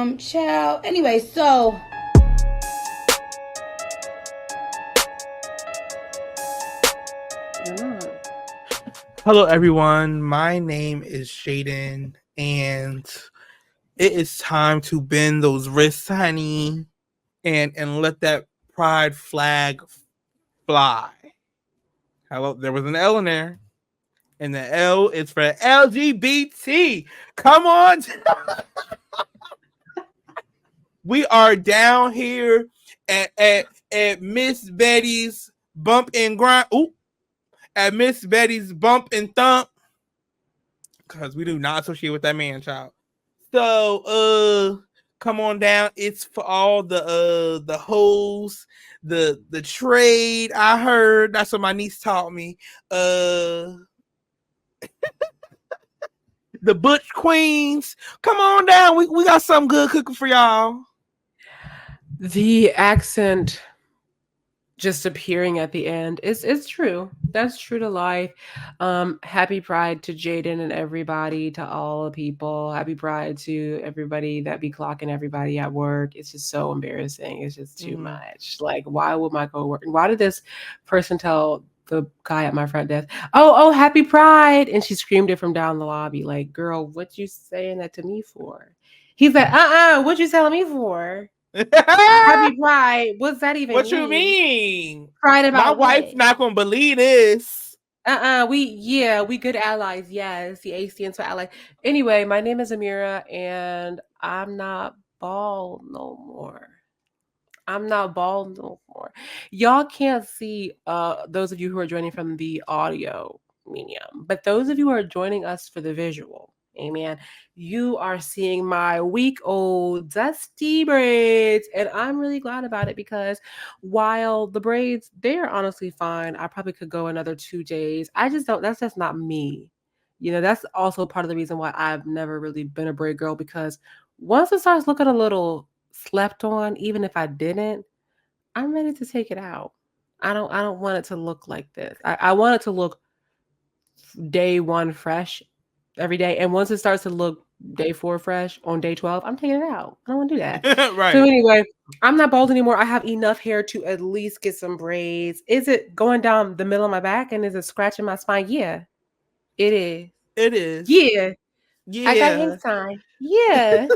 Child. Anyway, so hello, everyone. My name is Shaden, and it is time to bend those wrists, honey, and let that pride flag fly. Hello, there was an L in there, and the L is for LGBT. Come on. We are down here at Miss Betty's Bump and Grind. Ooh, at Miss Betty's Bump and Thump, because we do not associate with that man, child. So, come on down. It's for all the hoes, the trade. I heard that's what my niece taught me. The butch queens. Come on down. We got something good cooking for y'all. The accent just appearing at the end is true. That's true to life. Happy Pride to Jaden and everybody, to all the people. Happy Pride to everybody that be clocking everybody at work. It's just so embarrassing. It's just too much. Like, why would my coworker? Why did this person tell the guy at my front desk, "Oh, Happy Pride," and she screamed it from down the lobby? Like, girl, what you saying that to me for? He's like, what you telling me for? Happy Pride. What's that even What mean? you mean? Pride about my wife's what? not gonna believe this. We good allies. Yes, the A stands for ally. Anyway, my name is Amira, and I'm not bald no more. I'm not bald no more. Y'all can't see those of you who are joining from the audio medium, but those of you who are joining us for the visual, amen, you are seeing my week old dusty braids, and I'm really glad about it, because while the braids, they're honestly fine, I probably could go another 2 days. I just don't, that's just not me. That's also part of the reason why I've never really been a braid girl, because once it starts looking a little slept on, even if I didn't, I'm ready to take it out. I don't want it to look like this. I want it to look day 1 fresh every day, and once it starts to look day 4 fresh on day 12, I'm taking it out. I don't want to do that. Right. So anyway, I'm not bald anymore. I have enough hair to at least get some braids. Is it going down the middle of my back, and is it scratching my spine? Yeah, it is. It is. Yeah. Yeah. I got hang time. Yeah.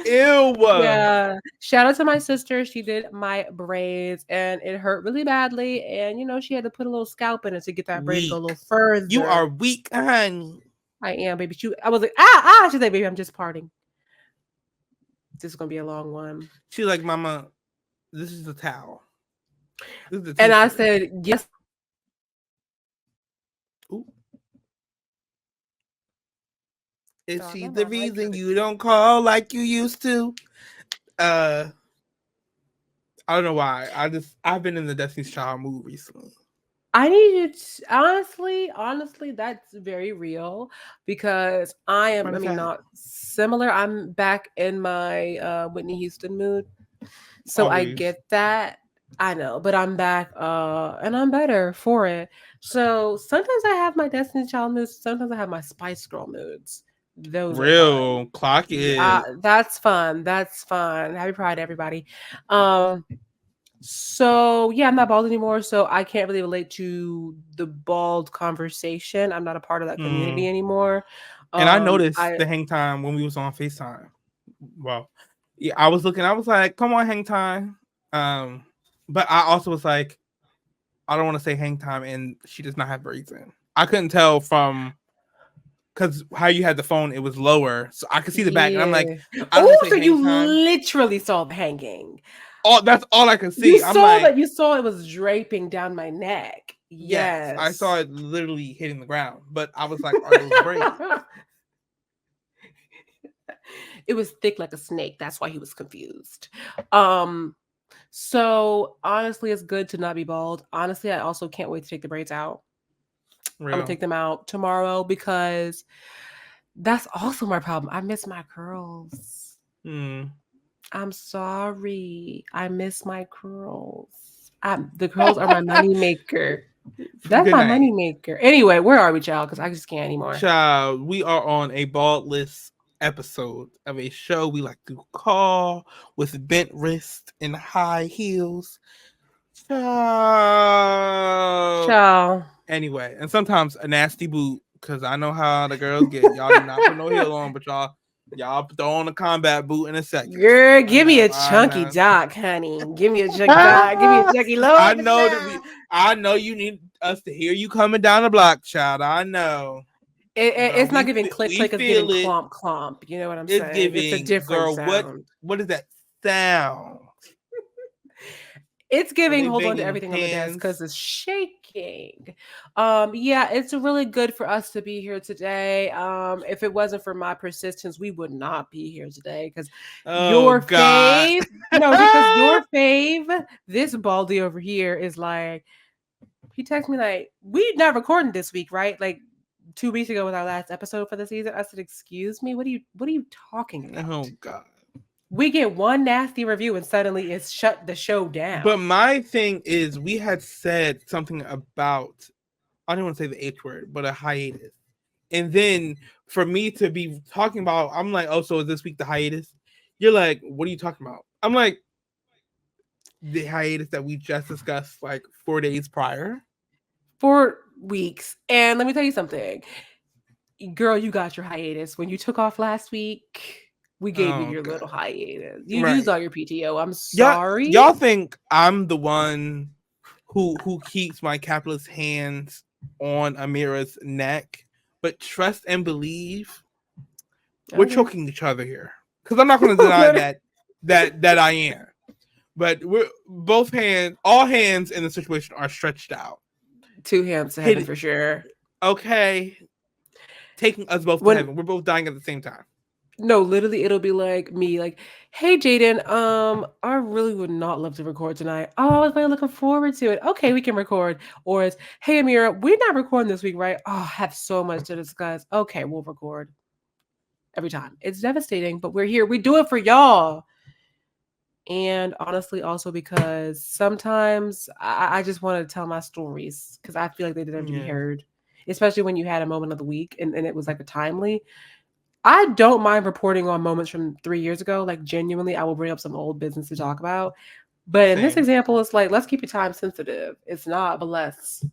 Ew. Yeah. Shout out to my sister. She did my braids, and it hurt really badly. And she had to put a little scalp in it to get that braid to go a little further. You are weak, honey. I am, baby. I was like, she's like, baby, I'm just parting. This is gonna be a long one. She's like, Mama, this is the towel. And I said, yes. Ooh. Is she the reason you don't call like you used to? I don't know why. I've been in the Destiny's Child mood recently. I need you to, honestly, that's very real, because not similar. I'm back in my Whitney Houston mood. So always. I get that. I know, but I'm back and I'm better for it. So sometimes I have my Destiny's Child moods, sometimes I have my Spice Girl moods. Those real clock it. That's fun. That's fun. Happy Pride, everybody. So yeah, I'm not bald anymore, so I can't really relate to the bald conversation. I'm not a part of that community anymore. And I noticed the hang time when we was on FaceTime. Well, yeah, I was like, come on, hang time. But I also was like, I don't want to say hang time, and she does not have braids in. I couldn't tell from because how you had the phone, it was lower, so I could see the back, and I'm like, so you literally saw the hanging. That's all I could see. You saw it was draping down my neck. Yes. I saw it literally hitting the ground, but I was like, are those braids? It was thick like a snake. That's why he was confused. So honestly, it's good to not be bald. Honestly, I also can't wait to take the braids out. I'm gonna take them out tomorrow, because that's also my problem. I miss my curls. I'm sorry. I miss my curls. The curls are my money maker. That's my money maker. Anyway, where are we, child? Because I just can't anymore. Child, we are on a bald list episode of a show we like to call With Bent Wrist and High Heels. Ciao. Ciao. Anyway, and sometimes a nasty boot, because I know how the girls get. Y'all do not put no heel on, but y'all throw on a combat boot in a second. Girl, I give me know, a I chunky know. dock, honey. Give me a chunky dock. Give me a chunky low. I know you need us to hear you coming down the block, child. I know. But It's not giving click we click. It's giving feel it. clomp clomp. You know what I'm It's saying? It's a giving, different girl. sound. What is that sound? It's Are giving they hold on to banging everything on the desk because hands? it's shaking. Yeah, it's really good for us to be here today. If it wasn't for my persistence, we would not be here today because Oh your God. fave, no, because your fave, this baldy over here is like, he texted me like, we not recording this week, right? Like 2 weeks ago was our last episode for the season. I said, excuse me, what are you talking about? Oh God. We get one nasty review and suddenly it's shut the show down. But my thing is, we had said something about, I don't want to say the H word, but a hiatus. And then for me to be talking about, I'm like, oh, so is this week the hiatus? You're like, what are you talking about? I'm like, the hiatus that we just discussed like 4 days prior. 4 weeks. And let me tell you something. Girl, you got your hiatus. When you took off last week, we gave you Oh your God. little hiatus. You Right. used all your PTO. I'm sorry. Y'all think I'm the one who keeps my capitalist hands on Amira's neck, but trust and believe we're Okay. choking each other here. Because I'm not going to deny that I am. But we're both hands, all hands in the situation are stretched out. 2 hands to heaven for sure. Okay. Taking us both to heaven. We're both dying at the same time. No, literally, it'll be like me, like, hey, Jaden, I really would not love to record tonight. Oh, I was really looking forward to it. Okay, we can record. Or it's, hey, Amira, we're not recording this week, right? Oh, I have so much to discuss. Okay, we'll record. Every time. It's devastating, but we're here. We do it for y'all. And honestly, also because sometimes I just want to tell my stories because I feel like they deserve to be heard, especially when you had a moment of the week and it was like a timely. I don't mind reporting on moments from 3 years ago. Like genuinely, I will bring up some old business to talk about. But in this example, it's like, let's keep it time sensitive. It's not, but let's.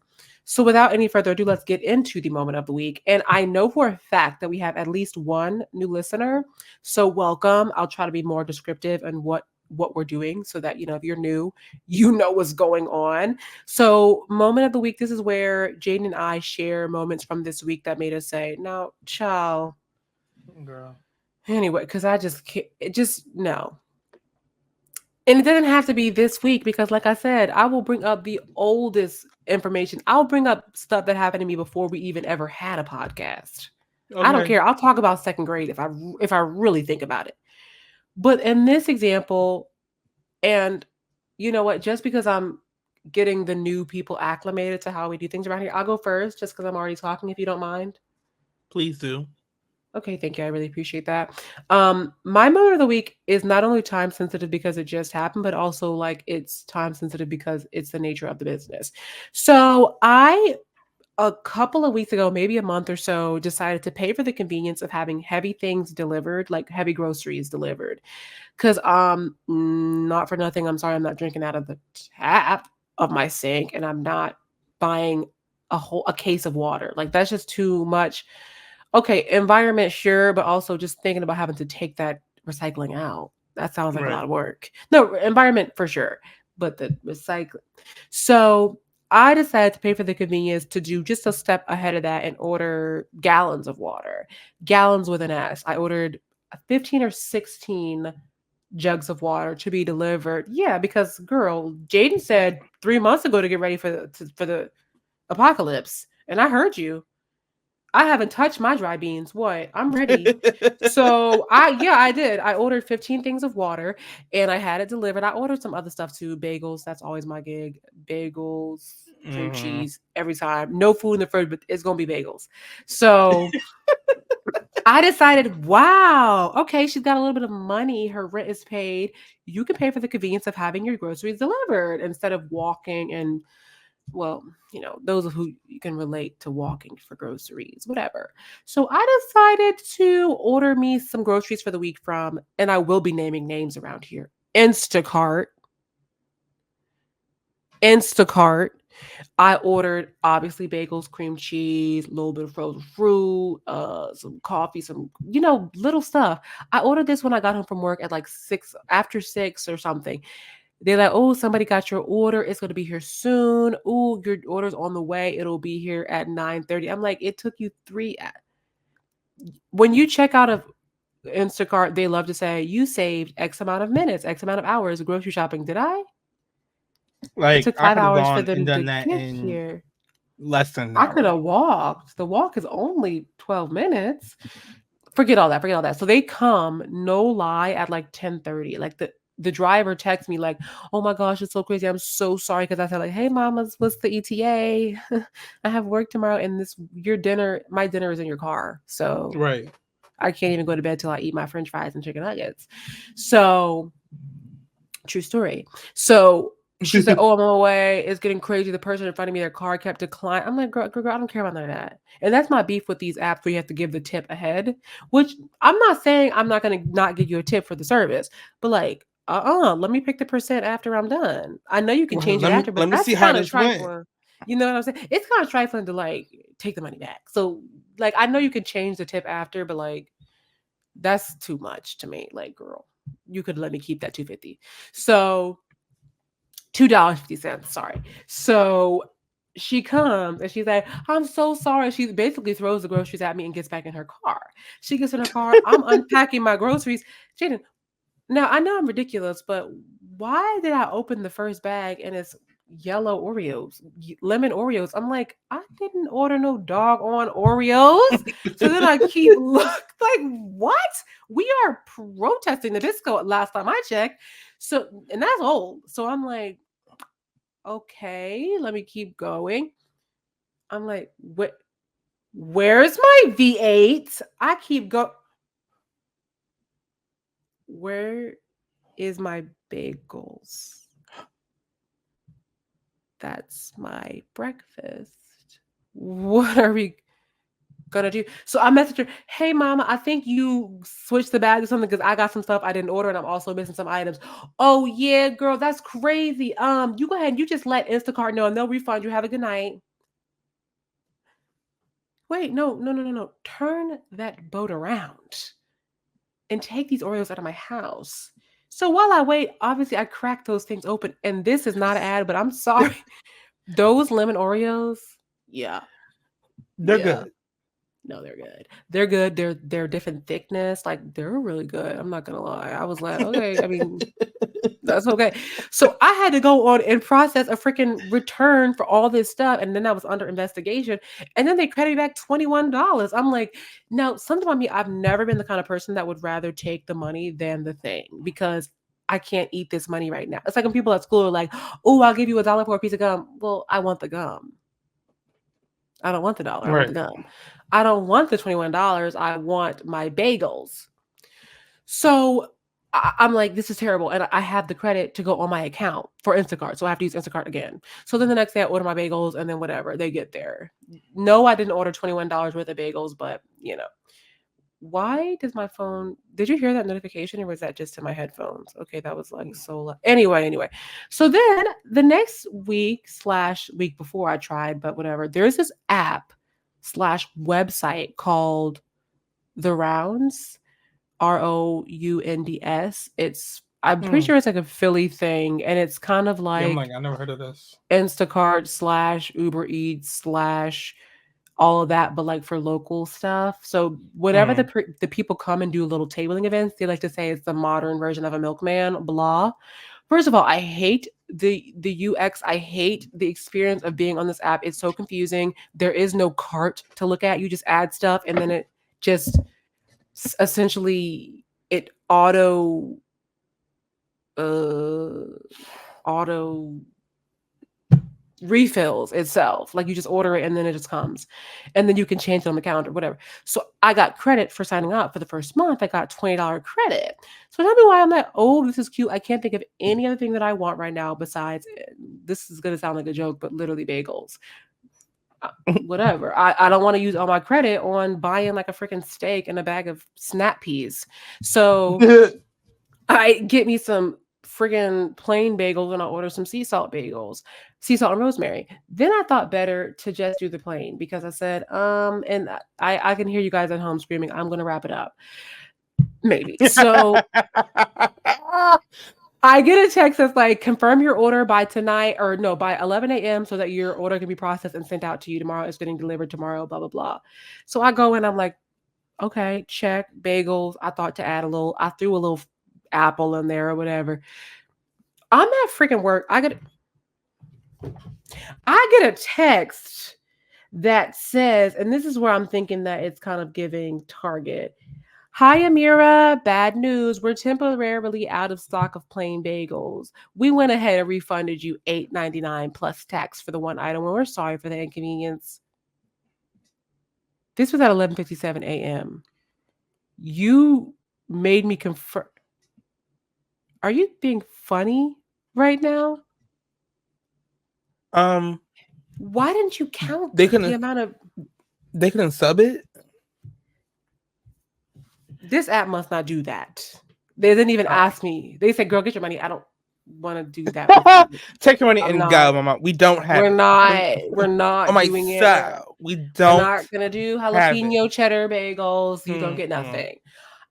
So without any further ado, let's get into the moment of the week. And I know for a fact that we have at least one new listener. So welcome. I'll try to be more descriptive and what we're doing so that, if you're new, you know what's going on. So moment of the week, this is where Jaden and I share moments from this week that made us say, no, child. Girl. Anyway, because I just can't, no. And it doesn't have to be this week because, like I said, I will bring up the oldest information. I'll bring up stuff that happened to me before we even ever had a podcast. Okay. I don't care. I'll talk about second grade if I really think about it. But in this example, and you know what? Just because I'm getting the new people acclimated to how we do things around here, I'll go first just because I'm already talking, if you don't mind. Please do. Okay, thank you. I really appreciate that. My moment of the week is not only time sensitive because it just happened, but also like it's time sensitive because it's the nature of the business. So a couple of weeks ago, maybe a month or so, decided to pay for the convenience of having heavy things delivered, like heavy groceries delivered. Cause not for nothing, I'm sorry, I'm not drinking out of the tap of my sink and I'm not buying a case of water. Like that's just too much. Okay, environment, sure, but also just thinking about having to take that recycling out. That sounds like a lot of work. No, environment for sure, but the recycling. So I decided to pay for the convenience to do just a step ahead of that and order gallons of water. Gallons with an S. I ordered 15 or 16 jugs of water to be delivered. Yeah, because girl, Jaden said 3 months ago to get ready for the apocalypse, and I heard you. I haven't touched my dry beans. What? I'm ready. So I did. I ordered 15 things of water and I had it delivered. I ordered some other stuff too. Bagels. That's always my gig. Bagels, cream cheese every time. No food in the fridge, but it's going to be bagels. So I decided, wow, okay, she's got a little bit of money. Her rent is paid. You can pay for the convenience of having your groceries delivered instead of walking and well, those of who you can relate to walking for groceries, whatever. So I decided to order me some groceries for the week from, and I will be naming names around here. Instacart. Instacart. I ordered obviously bagels, cream cheese, a little bit of frozen fruit, some coffee, some little stuff. I ordered this when I got home from work at like 6 after 6 or something. They're like, oh, somebody got your order. It's going to be here soon. Oh, your order's on the way. It'll be here at 9:30. I'm like, it took you when you check out of Instacart, they love to say you saved X amount of minutes, X amount of hours grocery shopping. Did I? It Like took I five could have hours for gone and them to done that get in here. less than an I could hour. have walked. The walk is only 12 minutes. Forget all that. Forget all that. So they come, no lie, at like 10:30. Like the driver texts me like, "Oh my gosh, it's so crazy. I'm so sorry." Because I said like, "Hey, mama, what's the ETA? I have work tomorrow, and my dinner is in your car, so Right. I can't even go to bed till I eat my French fries and chicken nuggets." So true story. So she said, "Oh, I'm on my way. It's getting crazy. The person in front of me, their car kept declining." I'm like, girl, I don't care about none of that. And that's my beef with these apps where you have to give the tip ahead, which I'm not saying I'm not going to not give you a tip for the service, but like, let me pick the percent after I'm done. I know you can Well, change it after, but let me that's see how kind of this went. trifling. You know what I'm saying? It's kind of trifling to like take the money back. So, like, I know you can change the tip after, but like, that's too much to me. Like, girl, you could let me keep that 250. So $2.50. Sorry. So she comes and she's like, I'm so sorry. She basically throws the groceries at me and gets back in her car. She gets in her car. I'm unpacking my groceries. Jaden, now I know I'm ridiculous, but why did I open the first bag and it's yellow Oreos, lemon Oreos? I'm like, I didn't order no dog on Oreos. So then I keep like, what? We are protesting the disco last time I checked. So, and that's old. So I'm like, okay, let me keep going. I'm like, where's my V8? I keep go. Where is my bagels? That's my breakfast. What are we gonna do? So I messaged her, hey mama, I think you switched the bag or something because I got some stuff I didn't order and I'm also missing some items. Oh yeah, girl, that's crazy. You go ahead and you just let Instacart know and they'll refund you. Have a good night. Wait, no, no, no, no, no. Turn that boat around and take these Oreos out of my house. So while I wait, obviously I crack those things open. And this is not an ad, but I'm sorry. Those lemon Oreos, yeah, They're yeah. good. No, they're good. They're good. They're different thickness. Like they're really good. I'm not gonna lie. I was like, okay, I mean, that's okay. So I had to go on and process a freaking return for all this stuff. And then I was under investigation. And then they credited me back $21. I'm like, now something about me, I've never been the kind of person that would rather take the money than the thing because I can't eat this money right now. It's like when people at school are like, oh, I'll give you $1 for a piece of gum. Well, I want the gum. I don't want the dollar. I want the Right. gum. I don't want the $21. I want my bagels. So I'm like, this is terrible. And I have the credit to go on my account for Instacart. So I have to use Instacart again. So then the next day I order my bagels and then whatever, they get there. No, I didn't order $21 worth of bagels, but why does my phone, did you hear that notification or was that just in my headphones? Okay, that was like so loud. Anyway. So then the next week/week before I tried, but whatever, there's this app/website called The Rounds. ROUNDS. I'm pretty Hmm. sure it's like a Philly thing, and it's kind of Yeah, I'm like like, I never heard of this. Instacart/Uber Eats/ all of that, but like for local stuff. So whenever Hmm. the people come and do little tabling events, they like to say it's the modern version of a milkman. Blah. First of all, I hate the UX. I hate the experience of being on this app. It's so confusing. There is no cart to look at. You just add stuff, and then it just essentially it uh auto refills itself. Like you just order it and then it just comes. And then you can change it on the calendar, whatever. So I got credit for signing up for the first month. I got $20 credit. So tell me why I'm like, oh, this is cute. I can't think of any other thing that I want right now besides this is gonna sound like a joke, but literally bagels. Whatever. I don't want to use all my credit on buying like a freaking steak and a bag of snap peas. So I get me some friggin' plain bagels and I'll order some sea salt and rosemary. Then I thought better to just do the plain because I said, and I can hear you guys at home screaming, I'm gonna wrap it up. Maybe. So I get a text that's like, confirm your order by tonight or no, by 11 a.m. so that your order can be processed and sent out to you tomorrow. It's getting delivered tomorrow, blah, blah, blah. So I go in, I'm like, okay, check bagels. I thought to add I threw a little apple in there or whatever. I'm at freaking work. I get a text that says, and this is where I'm thinking that it's kind of giving Target. Hi, Amira. Bad news. We're temporarily out of stock of plain bagels. We went ahead and refunded you $8.99 plus tax for the one item. We're sorry for the inconvenience. This was at 11:57 a.m. You made me confirm. Are you being funny right now? Why didn't you count the amount of... They couldn't sub it? This app must not do that. They didn't even ask me. They said, girl, get your money. I don't want to do that. Take your money and go, mama. We don't have We're not doing it. We don't. We're not going to do jalapeno cheddar bagels. You don't get nothing.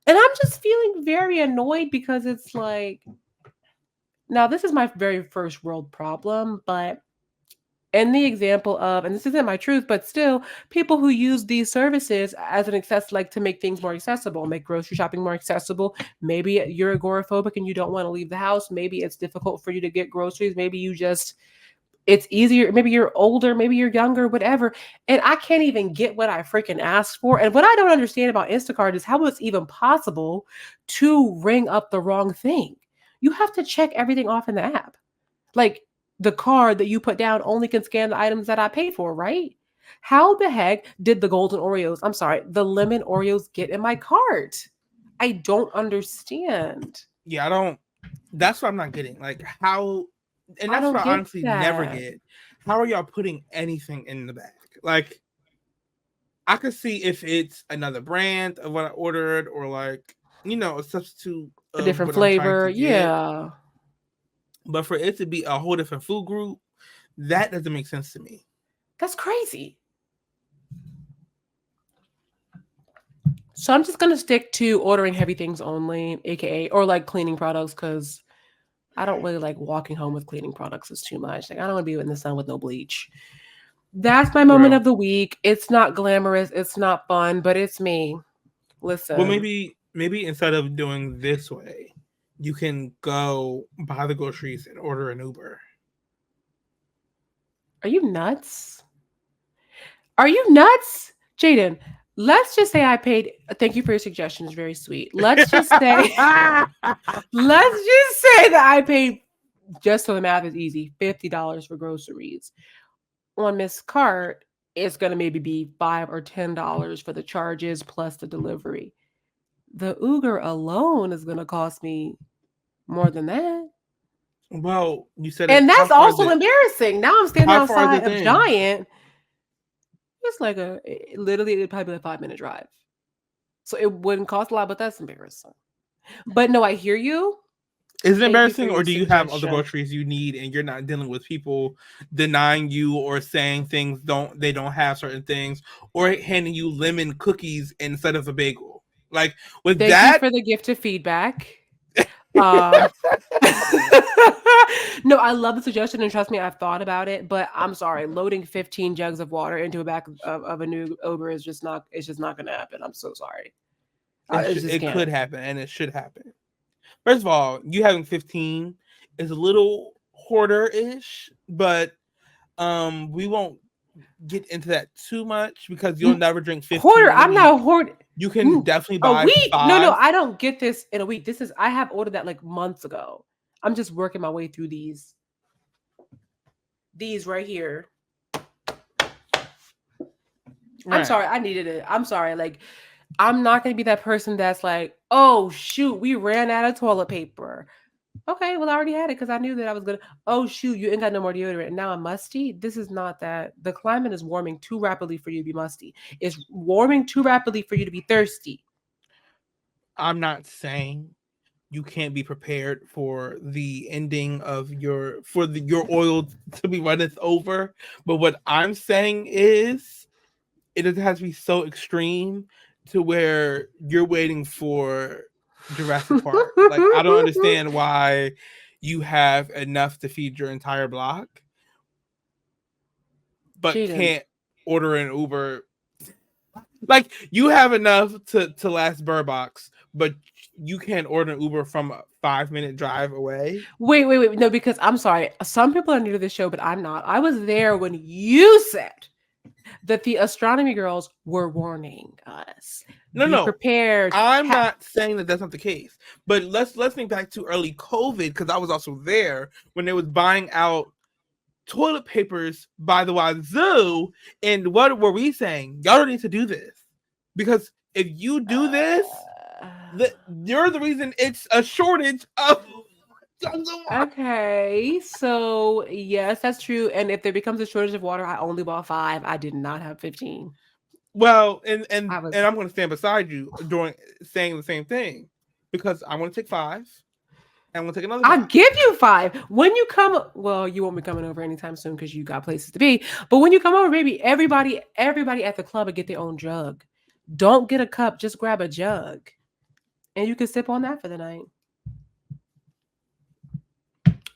And I'm just feeling very annoyed because it's like, now this is my very first world problem, but in the example of, and this isn't my truth, but still, people who use these services as an access, like to make things more accessible, make grocery shopping more accessible. Maybe you're agoraphobic and you don't want to leave the house. Maybe it's difficult for you to get groceries. Maybe it's easier. Maybe you're older. Maybe you're younger, whatever. And I can't even get what I freaking asked for. And what I don't understand about Instacart is how it's even possible to ring up the wrong thing. You have to check everything off in the app. Like, the card that you put down only can scan the items that I paid for, right? How the heck did the the lemon Oreos get in my cart? I don't understand. Yeah, I don't. That's what I'm not getting. Like, how, and that's what I honestly never get. How are y'all putting anything in the bag? Like, I could see if it's another brand of what I ordered or like, a substitute. A different flavor. Yeah. But for it to be a whole different food group, that doesn't make sense to me. That's crazy. So I'm just going to stick to ordering heavy things only, aka, or like cleaning products, because I don't really like walking home with cleaning products. It's too much. Like, I don't want to be in the sun with no bleach. That's my moment of the week. It's not glamorous. It's not fun, but it's me. Listen. Well, maybe instead of doing this way, you can go buy the groceries and order an Uber. Are you nuts? Are you nuts? Jaden, let's just say I paid. Thank you for your suggestion. It's very sweet. Let's just say that I paid, just so the math is easy, $50 for groceries. On Miss Cart, it's going to maybe be $5 or $10 for the charges plus the delivery. The Uber alone is going to cost me more than that. Well, you said, and that's also embarrassing. Now I'm standing outside of Giant. It's like literally it'd probably be a 5-minute drive. So it wouldn't cost a lot, but that's embarrassing. But no, I hear you. Is it embarrassing, or do you have all the groceries you need and you're not dealing with people denying you or saying things they don't have certain things, or handing you lemon cookies instead of a bagel? Like, with Thank that, you for the gift of feedback. No, I love the suggestion, and trust me, I've thought about it. But I'm sorry, loading 15 jugs of water into a back of a new Uber is just not. It's just not going to happen. I'm so sorry. It could happen, and it should happen. First of all, you having 15 is a little hoarder-ish, but we won't get into that too much because you'll never drink 15. Hoarder, I'm not hoard. You can definitely buy a week. 5. No, I don't get this in a week. I have ordered that like months ago. I'm just working my way through these These right here. I'm Right. sorry, I needed it. I'm sorry. Like, I'm not gonna be that person that's like, oh shoot, we ran out of toilet paper. Okay, well, I already had it because I knew that I was gonna. Oh shoot, you ain't got no more deodorant, and now I'm musty. This is not that. The climate is warming too rapidly for you to be musty. It's warming too rapidly for you to be thirsty. I'm not saying you can't be prepared for the ending of your oil to be running over, but what I'm saying is it doesn't have to be so extreme to where you're waiting for Jurassic Park. Like, I don't understand why you have enough to feed your entire block, but Jaden, can't order an Uber. Like, you have enough to last Burbox, but you can't order an Uber from a 5-minute drive away. wait. No, because I'm sorry. Some people are new to the show, but I'm not. I was there when you said that the astronomy girls were warning us. Be No, prepared. I'm not saying that that's not the case. But let's think back to early COVID, because I was also there when they was buying out toilet papers by the wazoo. And what were we saying? Y'all don't need to do this, because if you do this, Uh, you're the reason it's a shortage of. okay, so yes, that's true. And if there becomes a shortage of water, I only bought 5. I did not have 15. Well, and I was. I'm going to stand beside you during saying the same thing, because I want to take 5, and I'm going to take another I'll 5. give you 5 when you come. Well, you won't be coming over anytime soon because you got places to be. But when you come over, baby, everybody at the club will get their own jug. Don't get a cup, just grab a jug, and you can sip on that for the night.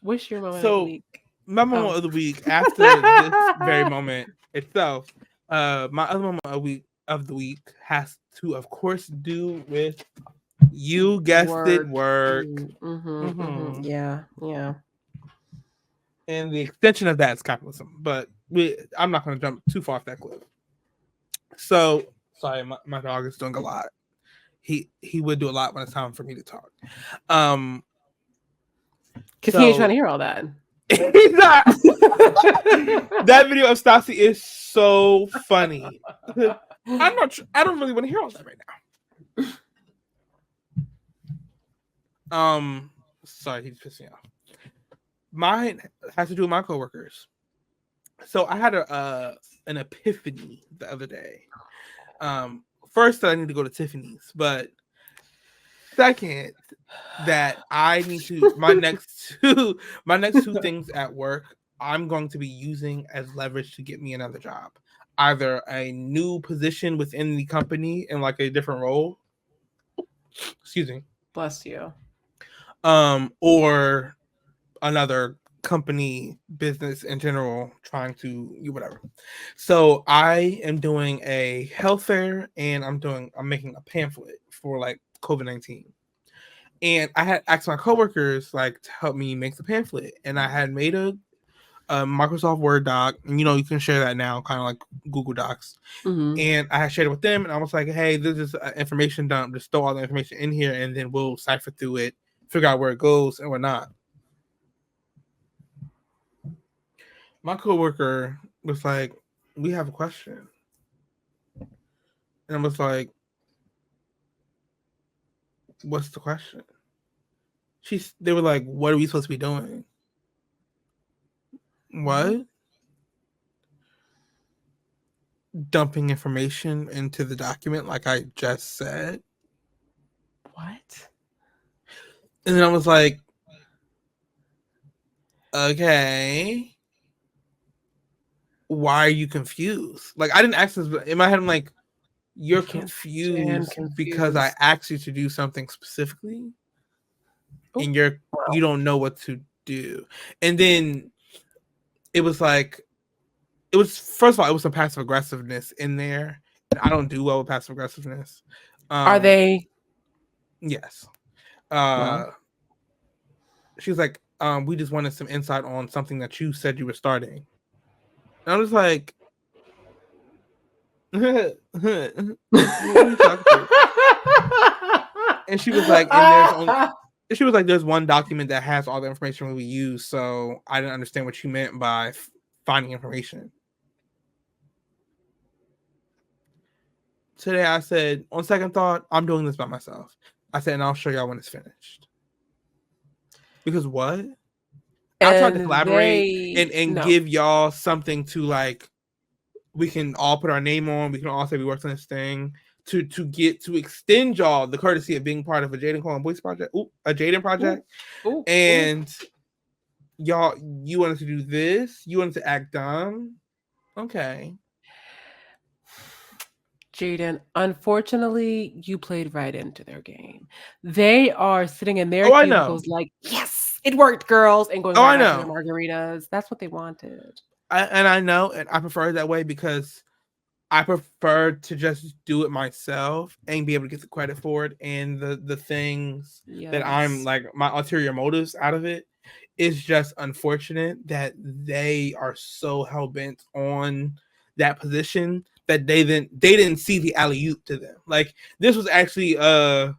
What's your moment of the So, week? my Oh. moment of the week after this very moment itself, my other moment of the week has to, of course, do with, you guessed it, Work. work. Mm-hmm. Mm-hmm. Yeah. And the extension of that is capitalism. But I'm not going to jump too far off that cliff. So, sorry, my dog is doing a lot. He would do a lot when it's time for me to talk. Because he ain't trying to So hear all that. he's not. That video of Stassi is so funny. I'm not. I don't really want to hear all that right now. Sorry, he's pissing me off. Mine has to do with my coworkers. So I had an epiphany the other day. First, that I need to go to Tiffany's, but second, that I need to my next two things at work, I'm going to be using as leverage to get me another job. Either a new position within the company in like a different role. Excuse me. Bless you. Or another company, business in general, trying to whatever. So I am doing a health fair, and I'm making a pamphlet for like COVID-19. And I had asked my coworkers like to help me make the pamphlet, and I had made a Microsoft Word doc, and you can share that now, kind of like Google Docs. Mm-hmm. And I had shared it with them, and I was like, "Hey, this is information dump. Just throw all the information in here, and then we'll cipher through it, figure out where it goes and whatnot." My coworker was like, "We have a question," and I was like, "What's the question?" They were like, "What are we supposed to be doing?" What? Dumping information into the document, like I just said. What? And then I was like, "Okay, why are you confused?" Like, I didn't ask this, but in my head, I'm like, "You're I can't stand confused because I confused. asked you to do something specifically, Oh, and wow. you don't know what to do." And then it was like, it was, first of all, it was some passive aggressiveness in there, and I don't do well with passive aggressiveness. Are they? Yes. Well, She was like, "We just wanted some insight on something that you said you were starting." And I was like, "Who are you talking to?" And she was like, "There's one document that has all the information we use, so I didn't understand what you meant by finding information. Today I said, on second thought, I'm doing this by myself. I said, and I'll show y'all when it's finished. Because what? I tried to And collaborate they and no. give y'all something to like we can all put our name on. We can all say we worked on this thing to get to extend y'all the courtesy of being part of a Jaden Cole and Boyce project. Ooh, a Jaden project. Ooh, and y'all, you wanted to do this. You wanted to act dumb. Okay. Jaden, unfortunately, you played right into their game. They are sitting in their Oh, I know. cubicles like, yes, it worked, girls, and going Oh, right I back to their know. margaritas. That's what they wanted. I know, and I prefer it that way because I prefer to just do it myself and be able to get the credit for it and the things that I'm Yes. like my ulterior motives out of it. It's just unfortunate that they are so hell bent on that position that they didn't see the alley oop to them. Like this was actually all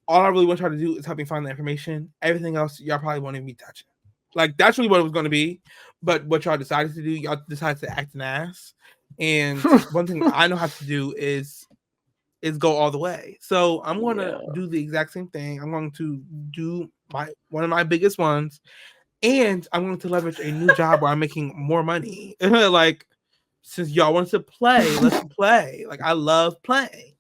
I really want y'all to do is help me find the information. Everything else y'all probably won't even be touching. Like that's really what it was going to be. But what y'all decided to do, y'all decided to act an ass. And one thing I know how to do is go all the way. So I'm going to do the exact same thing. I'm going to do one of my biggest ones, and I'm going to leverage a new job where I'm making more money. Like since y'all want to play, let's play. Like I love playing.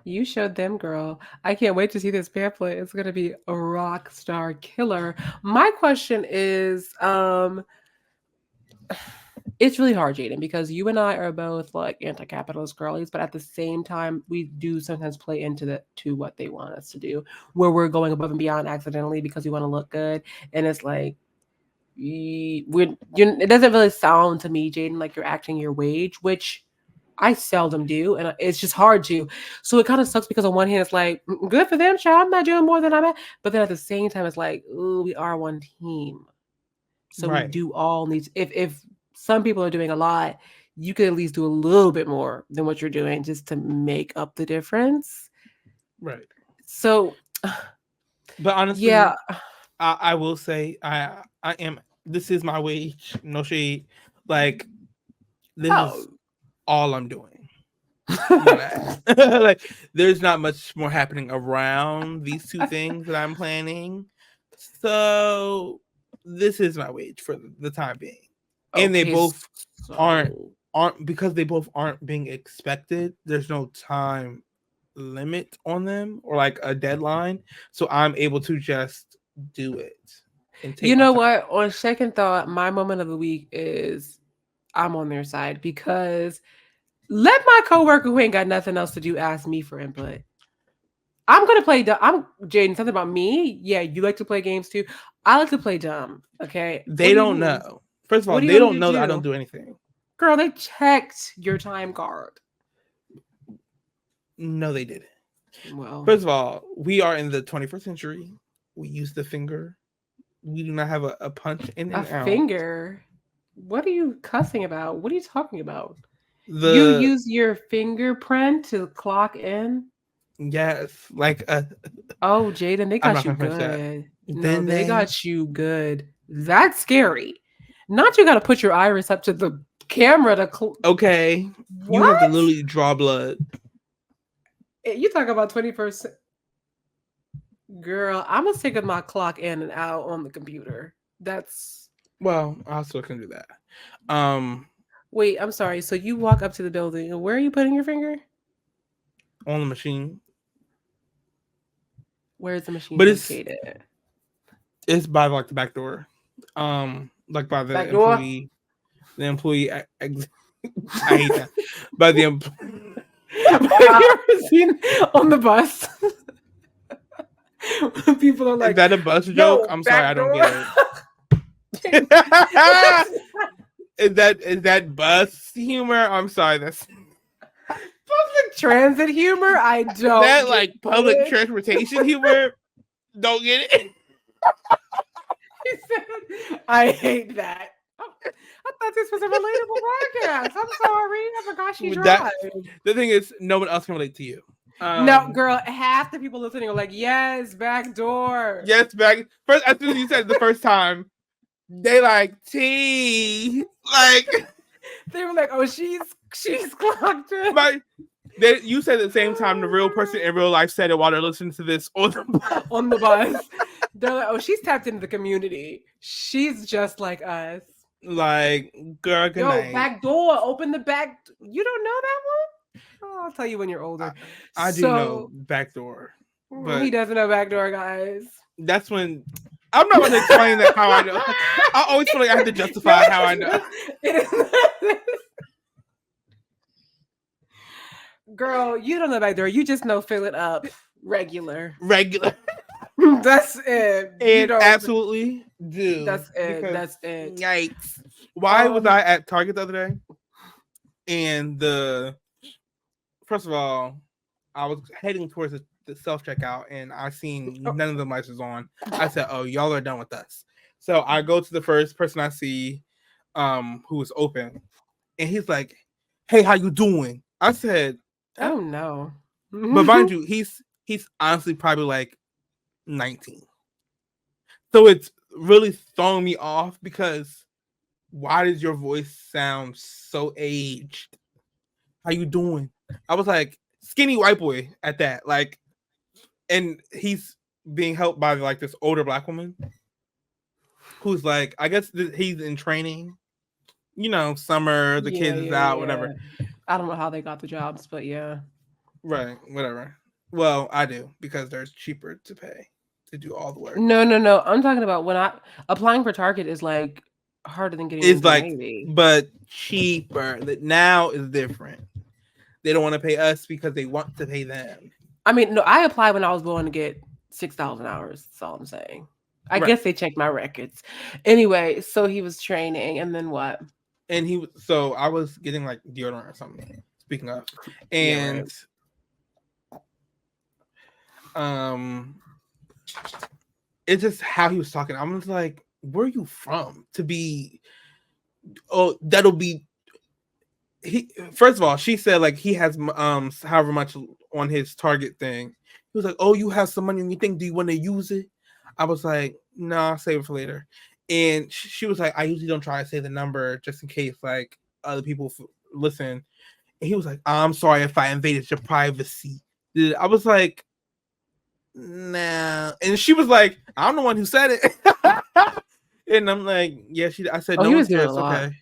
You showed them, girl. I can't wait to see this pamphlet. It's gonna be a rock star killer. My question is, it's really hard, Jaden, because you and I are both like anti-capitalist girlies, but at the same time, we do sometimes play into what they want us to do, where we're going above and beyond accidentally because we want to look good, and it's like it doesn't really sound to me, Jaden, like you're acting your wage, which I seldom do, and it's just hard to. So it kind of sucks because on one hand, it's like good for them, child. I'm not doing more than I'm at, but then at the same time, it's like, ooh, we are one team, so we Right. do all need. If some people are doing a lot, you could at least do a little bit more than what you're doing just to make up the difference. Right. So, but honestly, yeah, I will say I am. This is my wage. No shade. Like this is all I'm doing. Like there's not much more happening around these two things that I'm planning. So this is my wage for the time being. And they both aren't because they both aren't being expected. There's no time limit on them or like a deadline. So I'm able to just do it. And take you know my time. what? On second thought, my moment of the week is I'm on their side because let my coworker who ain't got nothing else to do ask me for input. I'm gonna play dumb. I'm Jaden. Something about me? Yeah, you like to play games too. I like to play dumb. Okay. They don't know. First of all, What do you they want me don't to know that I do? don't do anything. Girl, they checked your time card. No, they didn't. Well, First of all, we are in the 21st century. We use the finger. We do not have a punch in and out. finger. What are you cussing about? What are you talking about? You The use your fingerprint to clock in? yes, like Oh, Jaden, they I'm got not you gonna finish that. good. No, Then they got you good. That's scary. Not you got to put your iris up to the camera to. Okay, you have to What? literally draw blood. You talk about 21st. Girl, I'm gonna stick with my clock in and out on the computer. That's Well, I still can do that. Wait, I'm sorry. So you walk up to the building, and where are you putting your finger? On the machine. Where's the machine But located? it's by like the back door. Like by the Back door? employee. The employee. I hate that. By the Have you ever seen on the bus? When people are is like, that a bus joke? "Yo, I'm sorry, I back don't door." get it. is that bus humor? I'm sorry, that's Public transit humor? I don't. that like public it. transportation humor. Don't get it. He said, I hate that. Oh, I thought this was a relatable podcast. I'm sorry. I forgot she drives. The thing is, no one else can relate to you. No, girl, half the people listening are like, yes, back door. Yes, back first. As soon as you said it the first time, They like T, like They were like, "Oh, she's clocked in my. You said at the same time the real person in real life said it while they're listening to this on the bus. on the bus." They're like, "Oh, she's tapped into the community. She's just like us." Like, girl, good Yo, night. back door, open the back. You don't know that one? Oh, I'll tell you when you're older. I do know backdoor, but he doesn't know back door, guys. that's when I'm not going to explain that how I know. I always feel like I have to justify how I know. Girl, you don't know back door. You just know fill it up regular. That's it. And absolutely do. That's it. That's it. Yikes. Why was I at Target the other day? And first of all, I was heading towards the self-checkout and I seen none of the lights was on. I said, oh, y'all are done with us. So I go to the first person I see who was open. And he's like, hey, how you doing? I said, oh no. But mind you, he's honestly probably like 19. So it's really throwing me off because why does your voice sound so aged? How you doing? I was like, skinny white boy at that. Like, and he's being helped by like this older black woman who's like, I guess he's in training. You know, summer, the kids is out, whatever. I don't know how they got the jobs, but yeah. Right, whatever. Well, I do because they're cheaper to pay to do all the work. No. I'm talking about when applying for Target is like harder than getting it's like Navy. But cheaper. That now is different. They don't want to pay us because they want to pay them. I mean, no, I applied when I was going to get 6,000 hours. That's all I'm saying. I guess they checked my records. Anyway, so he was training, and then what? And so I was getting like deodorant or something. Speaking of, and it's just how he was talking. I was like, "Where are you from?" To be, that'll be. First of all, she said like he has however much on his Target thing. He was like, "Oh, you have some money on your thing. Do you want to use it?" I was like, "No, I'll save it for later." And she was like, "I usually don't try to say the number just in case like other people listen." And he was like, "I'm sorry if I invaded your privacy." I was like, "Nah." And she was like, "I'm the one who said it." And I'm like, "Yeah, she." I said, "No, he was doing a lot." Okay.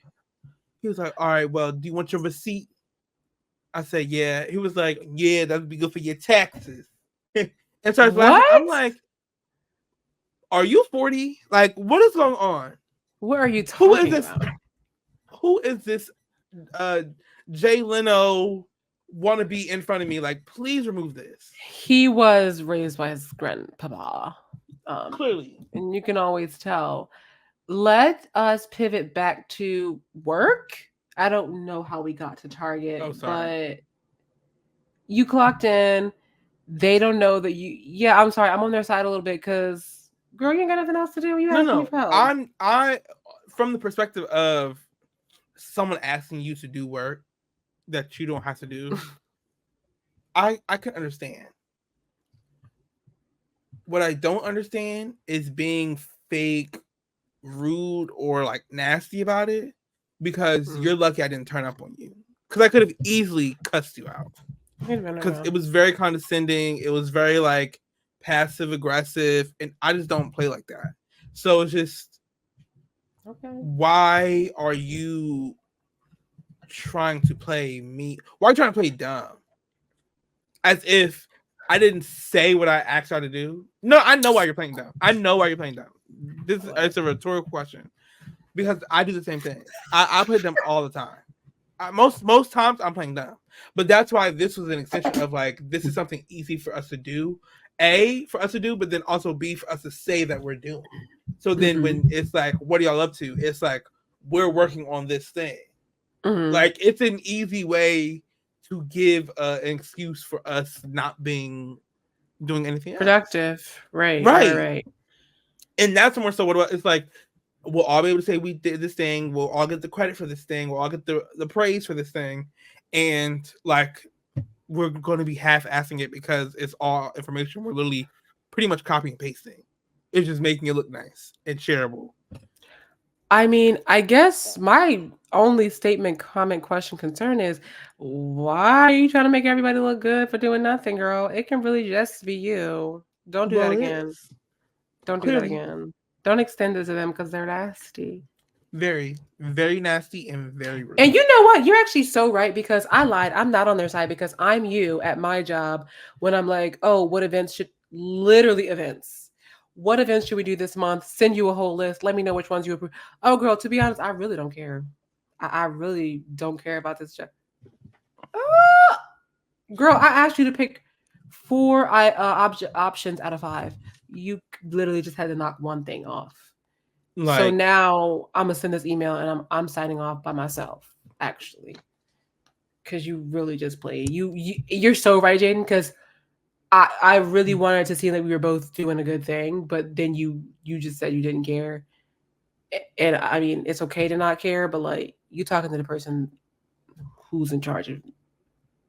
He was like, "All right, well, do you want your receipt?" I said, "Yeah." He was like, "Yeah, that'd be good for your taxes." And so I was laughing. I'm like, "Are you 40? Like, what is going on? What are you talking about? Who is this Jay Leno wannabe in front of me? Like, please remove this." He was raised by his grandpapa. Clearly. And you can always tell. Let us pivot back to work. I don't know how we got to Target, but you clocked in. They don't know that you. Yeah, I'm sorry. I'm on their side a little bit because, girl, you ain't got nothing else to do. You have me for help. I from the perspective of someone asking you to do work that you don't have to do, I can understand. What I don't understand is being fake, rude, or like nasty about it because you're lucky I didn't turn up on you because I could have easily cussed you out because it was very condescending. It was very like passive aggressive, and I just don't play like that. So it's just, why are you trying to play me? Why are you trying to play dumb? As if I didn't say what I asked y'all to do. No, I know why you're playing dumb. I know why you're playing dumb. It's a rhetorical question because I do the same thing. I play dumb all the time. Most times I'm playing dumb, but that's why this was an extension of like, this is something easy for us to do. For us to do, but then also B, for us to say that we're doing. So then when it's like, what are y'all up to? It's like, we're working on this thing. Like, it's an easy way to give an excuse for us not doing anything productive. Else. Right. And that's more so what it's like, we'll all be able to say we did this thing, we'll all get the credit for this thing, we'll all get the praise for this thing, and like, we're going to be half-assing it because it's all information we're literally pretty much copying and pasting. It's just making it look nice and shareable. I mean, I guess my only statement, comment, question, concern is why are you trying to make everybody look good for doing nothing, girl? It can really just be you. Don't do that Well, it again. is Don't do that clearly again. Don't extend it to them because they're nasty. very, very nasty and very And rude. you know what? You're actually so right because I lied. I'm not on their side because I'm you at my job when I'm like, oh, what events should literally events? What events should we do this month? Send you a whole list. Let me know which ones you approve. Oh, girl, to be honest, I really don't care. I really don't care about this job. Ah, girl, I asked you to pick four options out of five. You literally just had to knock one thing off. So Like, now I'm gonna send this email and I'm signing off by myself, actually, because you really just played. You're so right, Jaden. Because I really wanted to see that we were both doing a good thing, but then you just said you didn't care, and I mean it's okay to not care, but like you talking to the person who's in charge of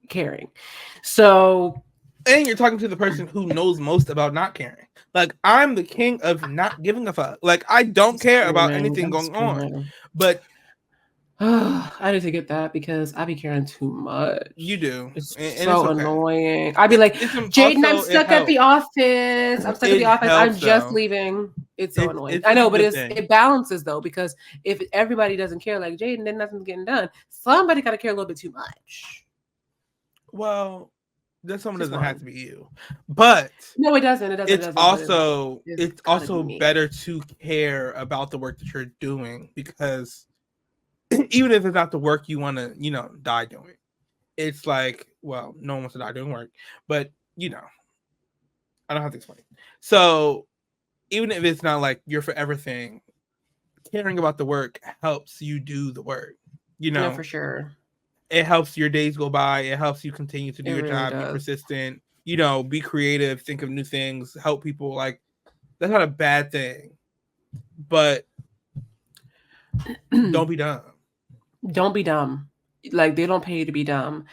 caring. So and you're talking to the person who knows most about not caring. Like, I'm the king of not giving a fuck. Like, I don't care about screaming, anything I'm going on. screaming. But I need to get that because I be caring too you much. do, It's and it's so okay. annoying. I'd be like, Jaden, I'm Also, it stuck at the helps. office. I'm stuck at the It office. I'm helps just though. leaving. It's so annoying. It's I it's a know, but good thing. it balances though because if everybody doesn't care like Jaden, then nothing's getting done. Somebody gotta care a little bit too much. Well, that someone Just doesn't have one. to be you, but No, it doesn't. It doesn't. It it's doesn't. But also it's it's gotta be also me. better to care about the work that you're doing, because even if it's not the work you want to, die doing, it's like, well, no one wants to die doing work, but I don't have to explain. So even if it's not like your forever thing, caring about the work helps you do the work. You No, know, for sure. it helps your days go by. It helps you continue to do It your really job, be does. persistent, be creative, think of new things, help people. Like, that's not a bad thing, but don't be dumb. Don't be dumb. Like they don't pay you to be dumb.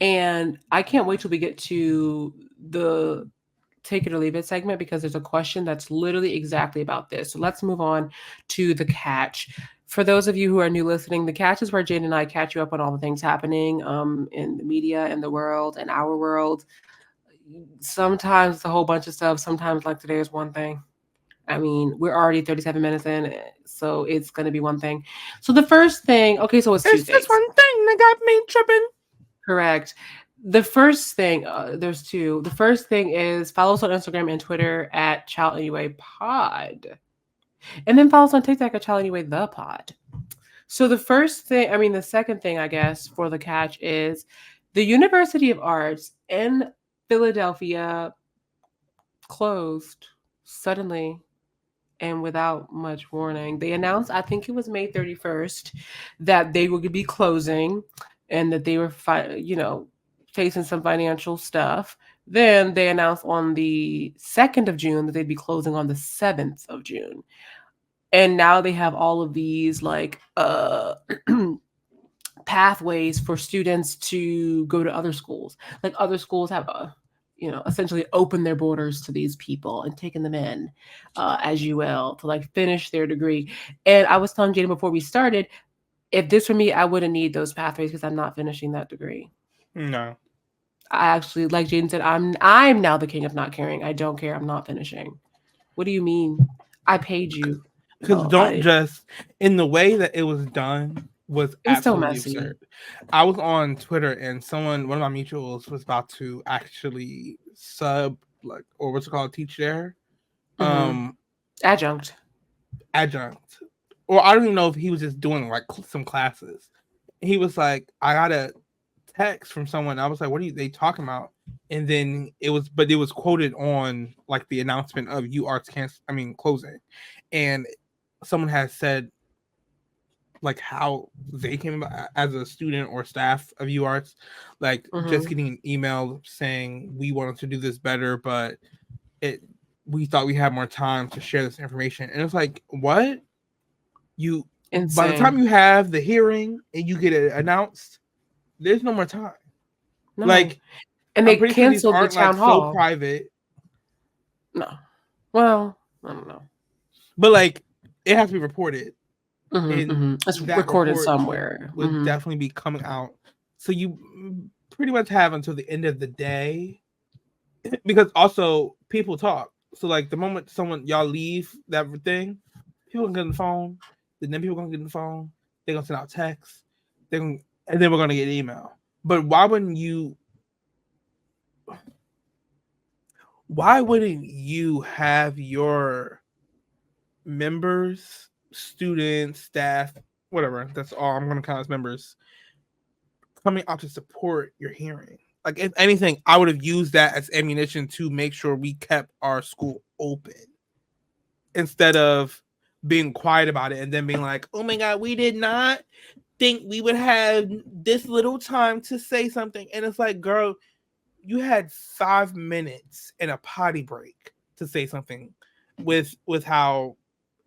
And I can't wait till we get to the take it or leave it segment because there's a question that's literally exactly about this. So let's move on to the catch. For those of you who are new listening, the catch is where Jane and I catch you up on all the things happening in the media, in the world, in our world. Sometimes it's a whole bunch of stuff. Sometimes, like today, is one thing. I mean, we're already 37 minutes in, so it's going to be one thing. So the first thing, okay, so it's two It's just things. one thing that got me tripping. Correct. The first thing, there's two. The first thing is follow us on Instagram and Twitter at Child Anyway Pod. And then follow us on TikTok at Child Anyway The Pod. So the second thing, I guess, for the catch is the University of Arts in Philadelphia closed suddenly and without much warning. They announced, I think it was May 31st, that they would be closing and that they were, facing some financial stuff. Then they announced on the 2nd of June that they'd be closing on the 7th of June. And now they have all of these pathways for students to go to other schools. Like other schools have essentially opened their borders to these people and taken them in, as you will, to like finish their degree. And I was telling Jada before we started, if this were me, I wouldn't need those pathways because I'm not finishing that degree. No, I actually, like Jaden said, I'm now the king of not caring. I don't care. I'm not finishing. What do you mean? I paid you. because No, don't just in the way that it was done was it was so absolutely messy. absurd. I was on Twitter and one of my mutuals was about to actually sub, like, or what's it called, teach there, Hmm. um, Adjunct. adjunct, or I don't even know if he was just doing like some classes. He was like, I got a text from someone. I was like, what are they talking about? And then it was quoted on like the announcement of U Arts closing, and someone has said like how they came about as a student or staff of UArts, like just Hmm. getting an email saying we wanted to do this better, but it we thought we had more time to share this information. And it's like, what? You By the time Insane. you have the hearing and you get it announced, there's no more time. No. Like, And I'm they pretty sure these canceled the aren't like town so hall. private, No. Well, I don't know. but like it has to be reported. and It's that recorded report somewhere. would definitely be coming out. So you pretty much have until the end of the day, because also people talk. So like the moment y'all leave that thing, people gonna get on the phone. Then people gonna get on the phone. They're gonna send out texts. And then we're gonna get email. But why wouldn't you? Why wouldn't you have your members, students, staff, whatever? That's all I'm gonna count as members coming out to support your hearing. Like, if anything, I would have used that as ammunition to make sure we kept our school open instead of being quiet about it and then being like, oh my God, we did not think we would have this little time to say something. And it's like, girl, you had 5 minutes and a potty break to say something with how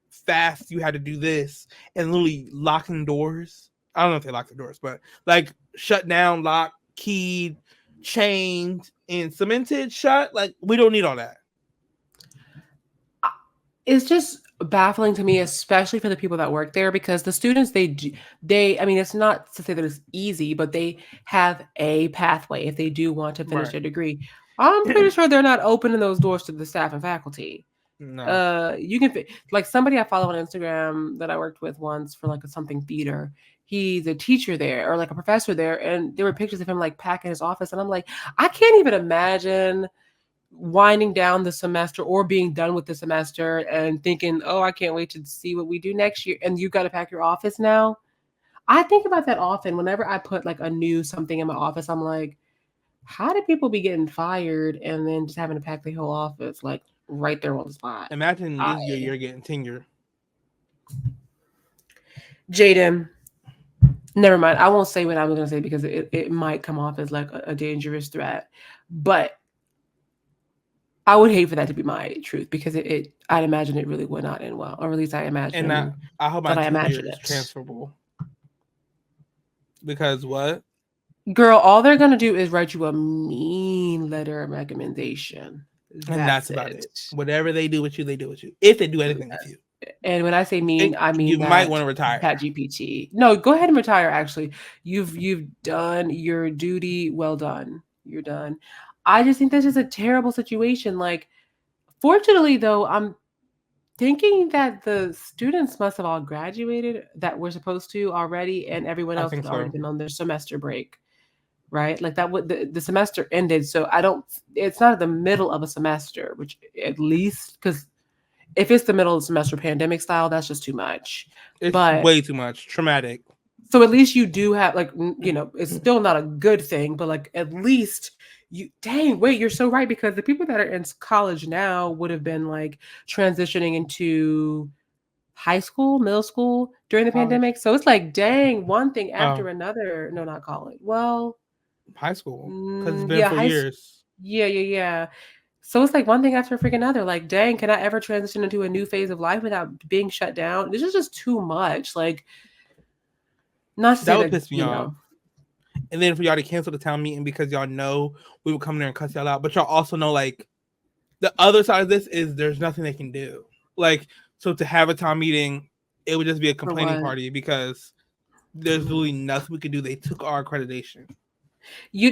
fast you had to do this and literally locking doors. I don't know if they locked the doors, but like shut down, locked, keyed, chained, and cemented shut. Like, we don't need all that. It's just baffling to me, especially for the people that work there, because the students I mean, it's not to say that it's easy, but they have a pathway if they do want to finish Right. their degree. I'm pretty sure they're not opening those doors to the staff and faculty. No. You can like somebody I follow on Instagram that I worked with once for like a something theater. He's a teacher there or like a professor there, and there were pictures of him like packing his office, and I'm like, I can't even imagine winding down the semester or being done with the semester and thinking, oh, I can't wait to see what we do next year. And you got to pack your office now. I think about that often. Whenever I put like a new something in my office, I'm like, how do people be getting fired and then just having to pack the whole office like right there on the spot? Imagine this year you're getting tenure. Jaden, never mind. I won't say what I'm going to say because it might come off as like a dangerous threat. But I would hate for that to be my truth because I'd imagine it really would not end well, or at least I imagine. And I hope my that I tenure imagine is it. transferable. Because what? Girl, all they're gonna do is write you a mean letter of recommendation. And that's about it. Whatever they do with you, they do with you. If they do anything with you. And when I say mean, I mean you that might want to retire. ChatGPT. No, go ahead and retire. Actually, you've done your duty. Well done. You're done. I just think that's just a terrible situation. Like, fortunately, though, I'm thinking that the students must have all graduated that were supposed to already, and everyone else had already been on their semester break, right? Like that would the semester ended, so it's not the middle of a semester, which at least because if it's the middle of the semester pandemic style, that's just too much. It's way too much. Traumatic. So at least you do have like, you know, it's still not a good thing, but like at least you're so right, because the people that are in college now would have been like transitioning into high school, middle school during the pandemic. So it's like, dang, one thing after another. No, not college. Well, high school, because it's been 4 years. Yeah. So it's like one thing after freaking another. Like, dang, can I ever transition into a new phase of life without being shut down? This is just too much. Like, not to that say would piss me off. And then for y'all to cancel the town meeting because y'all know we would come there and cuss y'all out, but y'all also know like the other side of this is there's nothing they can do. Like, so to have a town meeting, it would just be a complaining party because there's really nothing we could do. They took our accreditation.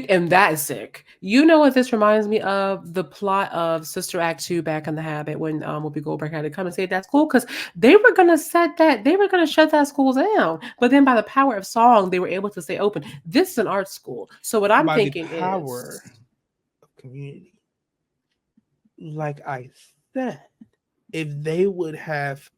And that is sick. You know what this reminds me of? The plot of Sister Act 2 Back in the Habit, when Whoopi Goldberg had to come and save that school, because they were gonna shut that school down. But then by the power of song, they were able to stay open. This is an art school. So what I'm thinking the power of community. Like I said, if they would have,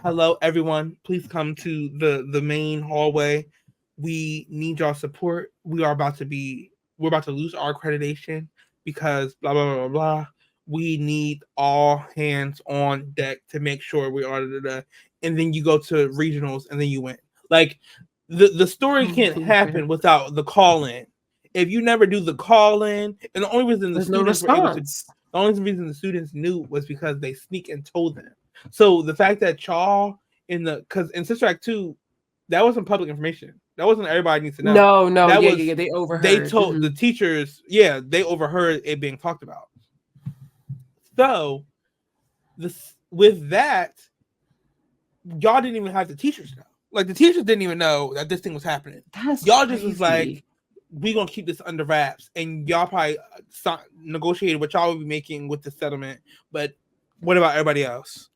hello everyone, please come to the main hallway. We need y'all support. We're about to lose our accreditation because blah blah blah blah. We need all hands on deck to make sure we are and then you go to regionals and then you win. Like the story can't happen without the call in. If you never do the call in, and the only reason the students were able to, the only reason the students knew was because they sneak and told them. So the fact that y'all because in Sister Act 2, that wasn't public information. That wasn't everybody needs to know. No, they overheard. They told the teachers, they overheard it being talked about. So with that, y'all didn't even have the teachers know. Like the teachers didn't even know that this thing was happening. That's Y'all just was like, crazy. we gonna keep this under wraps, and y'all probably negotiated what y'all would be making with the settlement. But what about everybody else?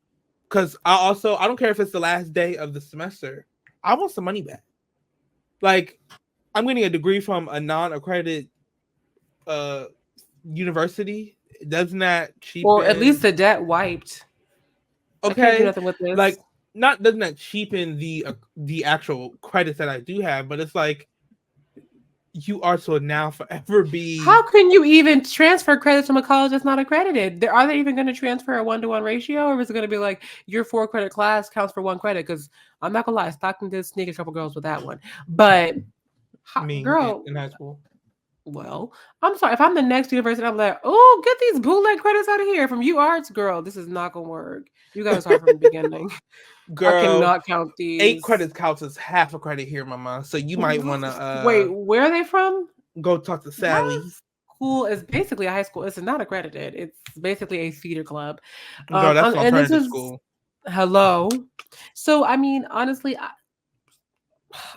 Because I don't care if it's the last day of the semester. I want some money back. Like I'm getting a degree from a non-accredited uh university. Doesn't that Well, at least cheapen? the debt wiped. I can't do Okay, nothing with this. like not doesn't that cheapen the actual credits that I do have? But it's like you are so now forever How be can you even transfer credits from a college that's not accredited? Are they even going to transfer a 1-to-1 ratio, or is it going to be like your 4 credit class counts for 1 credit? Because I'm not gonna lie, Stockton did sneak a couple girls with that one. But me girl, in high school. well, I'm sorry if I'm the next university. I'm like, oh, get these bootleg credits out of here from you arts, girl. This is not gonna work. You got to start from the beginning. I Girl, cannot count 8 these. credits counts as half a credit here, mama. So you might want to Wait, where are they from? go talk to My Sally. school is basically a high school. It's not accredited. It's basically a feeder club. Girl, that's an And this alternative is school. hello. So I mean, honestly,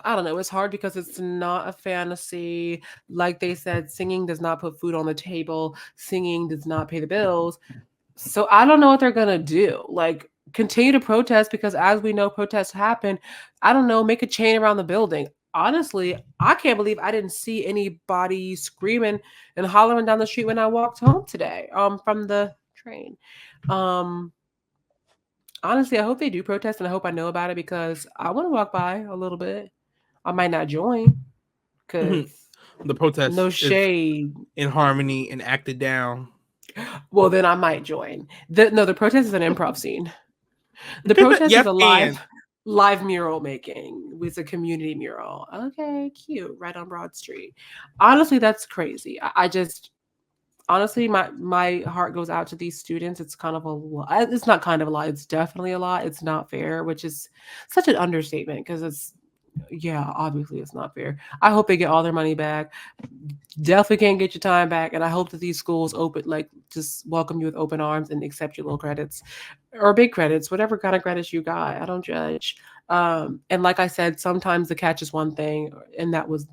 I don't know. It's hard because it's not a fantasy. Like they said, singing does not put food on the table. Singing does not pay the bills. So I don't know what they're gonna do. Like continue to protest because as we know protests happen, I don't know, make a chain around the building. Honestly, I can't believe I didn't see anybody screaming and hollering down the street when I walked home today from the train. Um Honestly, I hope they do protest and I hope I know about it because I want to walk by a little bit. I might not join cuz The no protest is shade. in harmony and acted down. Well, then I might join. The protest is an improv scene. The protest is Yes, a and live mural making. It's a community mural. Okay, cute. Right on Broad Street. Honestly, that's crazy. I just honestly my heart goes out to these students. It's kind of a lot. It's not kind of a lot. It's definitely a lot. It's not fair, which is such an understatement because it's yeah, obviously it's not fair. I hope they get all their money back. Definitely can't get your time back. And I hope that these schools open, like, just welcome you with open arms and accept your little credits or big credits, whatever kind of credits you got. I don't judge. And like I said, sometimes the catch is one thing, and that was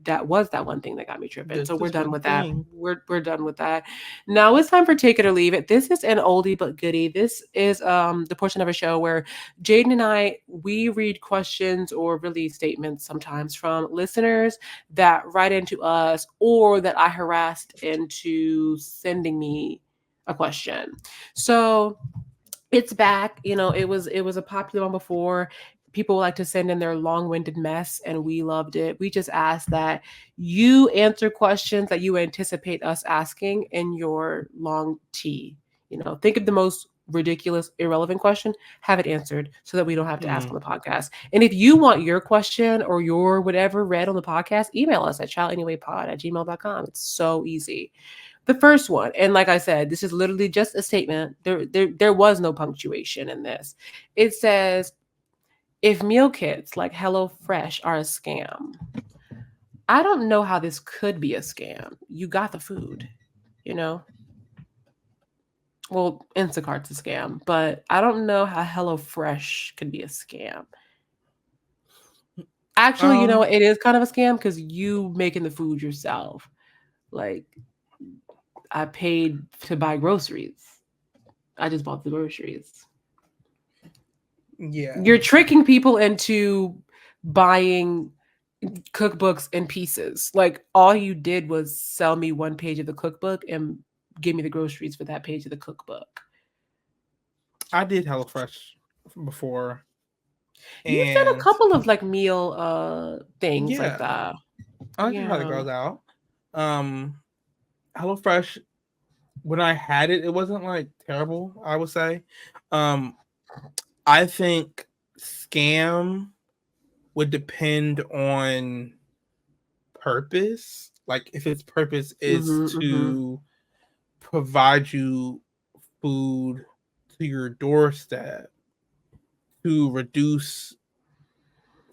that one thing that got me tripping. So this we're is done one with that. thing. We're done with that. Now it's time for take it or leave it. This is an oldie but goodie. This is the portion of a show where Jaden and I we read questions or really statements sometimes from listeners that write into us or that I harassed into sending me a question. So it's back. It was a popular one before. People like to send in their long-winded mess, and we loved it. We just asked that you answer questions that you anticipate us asking in your long T. Think of the most ridiculous, irrelevant question, have it answered so that we don't have to ask on the podcast. And if you want your question or your whatever read on the podcast, email us at childanywaypod@gmail.com. It's so easy. The first one, and like I said, this is literally just a statement. There was no punctuation in this. It says, if meal kits like HelloFresh are a scam, I don't know how this could be a scam. You got the food, you know? Well, Instacart's a scam, but I don't know how HelloFresh could be a scam. Actually, it is kind of a scam because you making the food yourself. Like, I paid to buy groceries. I just bought the groceries. Yeah, You're tricking people into buying cookbooks in pieces. Like all you did was sell me one page of the cookbook and give me the groceries for that page of the cookbook. I did HelloFresh before, You've done a and couple of like meal things like yeah, that. I like to try the Yeah. girls out. Um, HelloFresh, when I had it, it wasn't like terrible. I would say. Um, I think scam would depend on purpose. Like if its purpose is Mhm. Mhm. to provide you food to your doorstep to reduce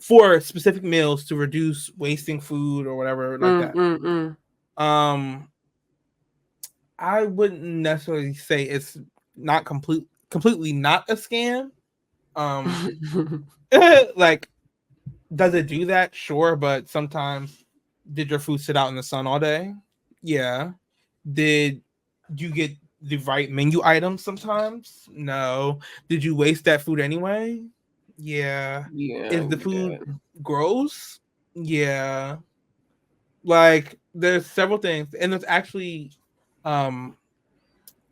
for specific meals to reduce wasting food or whatever like Mm, that. mm, mm. Um I wouldn't necessarily say it's not completely not a scam, Um, like, does it do that? Sure, but sometimes, did your food sit out in the sun all day? Yeah. Did you get the right menu items sometimes? No. Did you waste that food anyway? Yeah. Yeah, Is the we food did. gross? Yeah. Like, there's several things, and there's actually, um,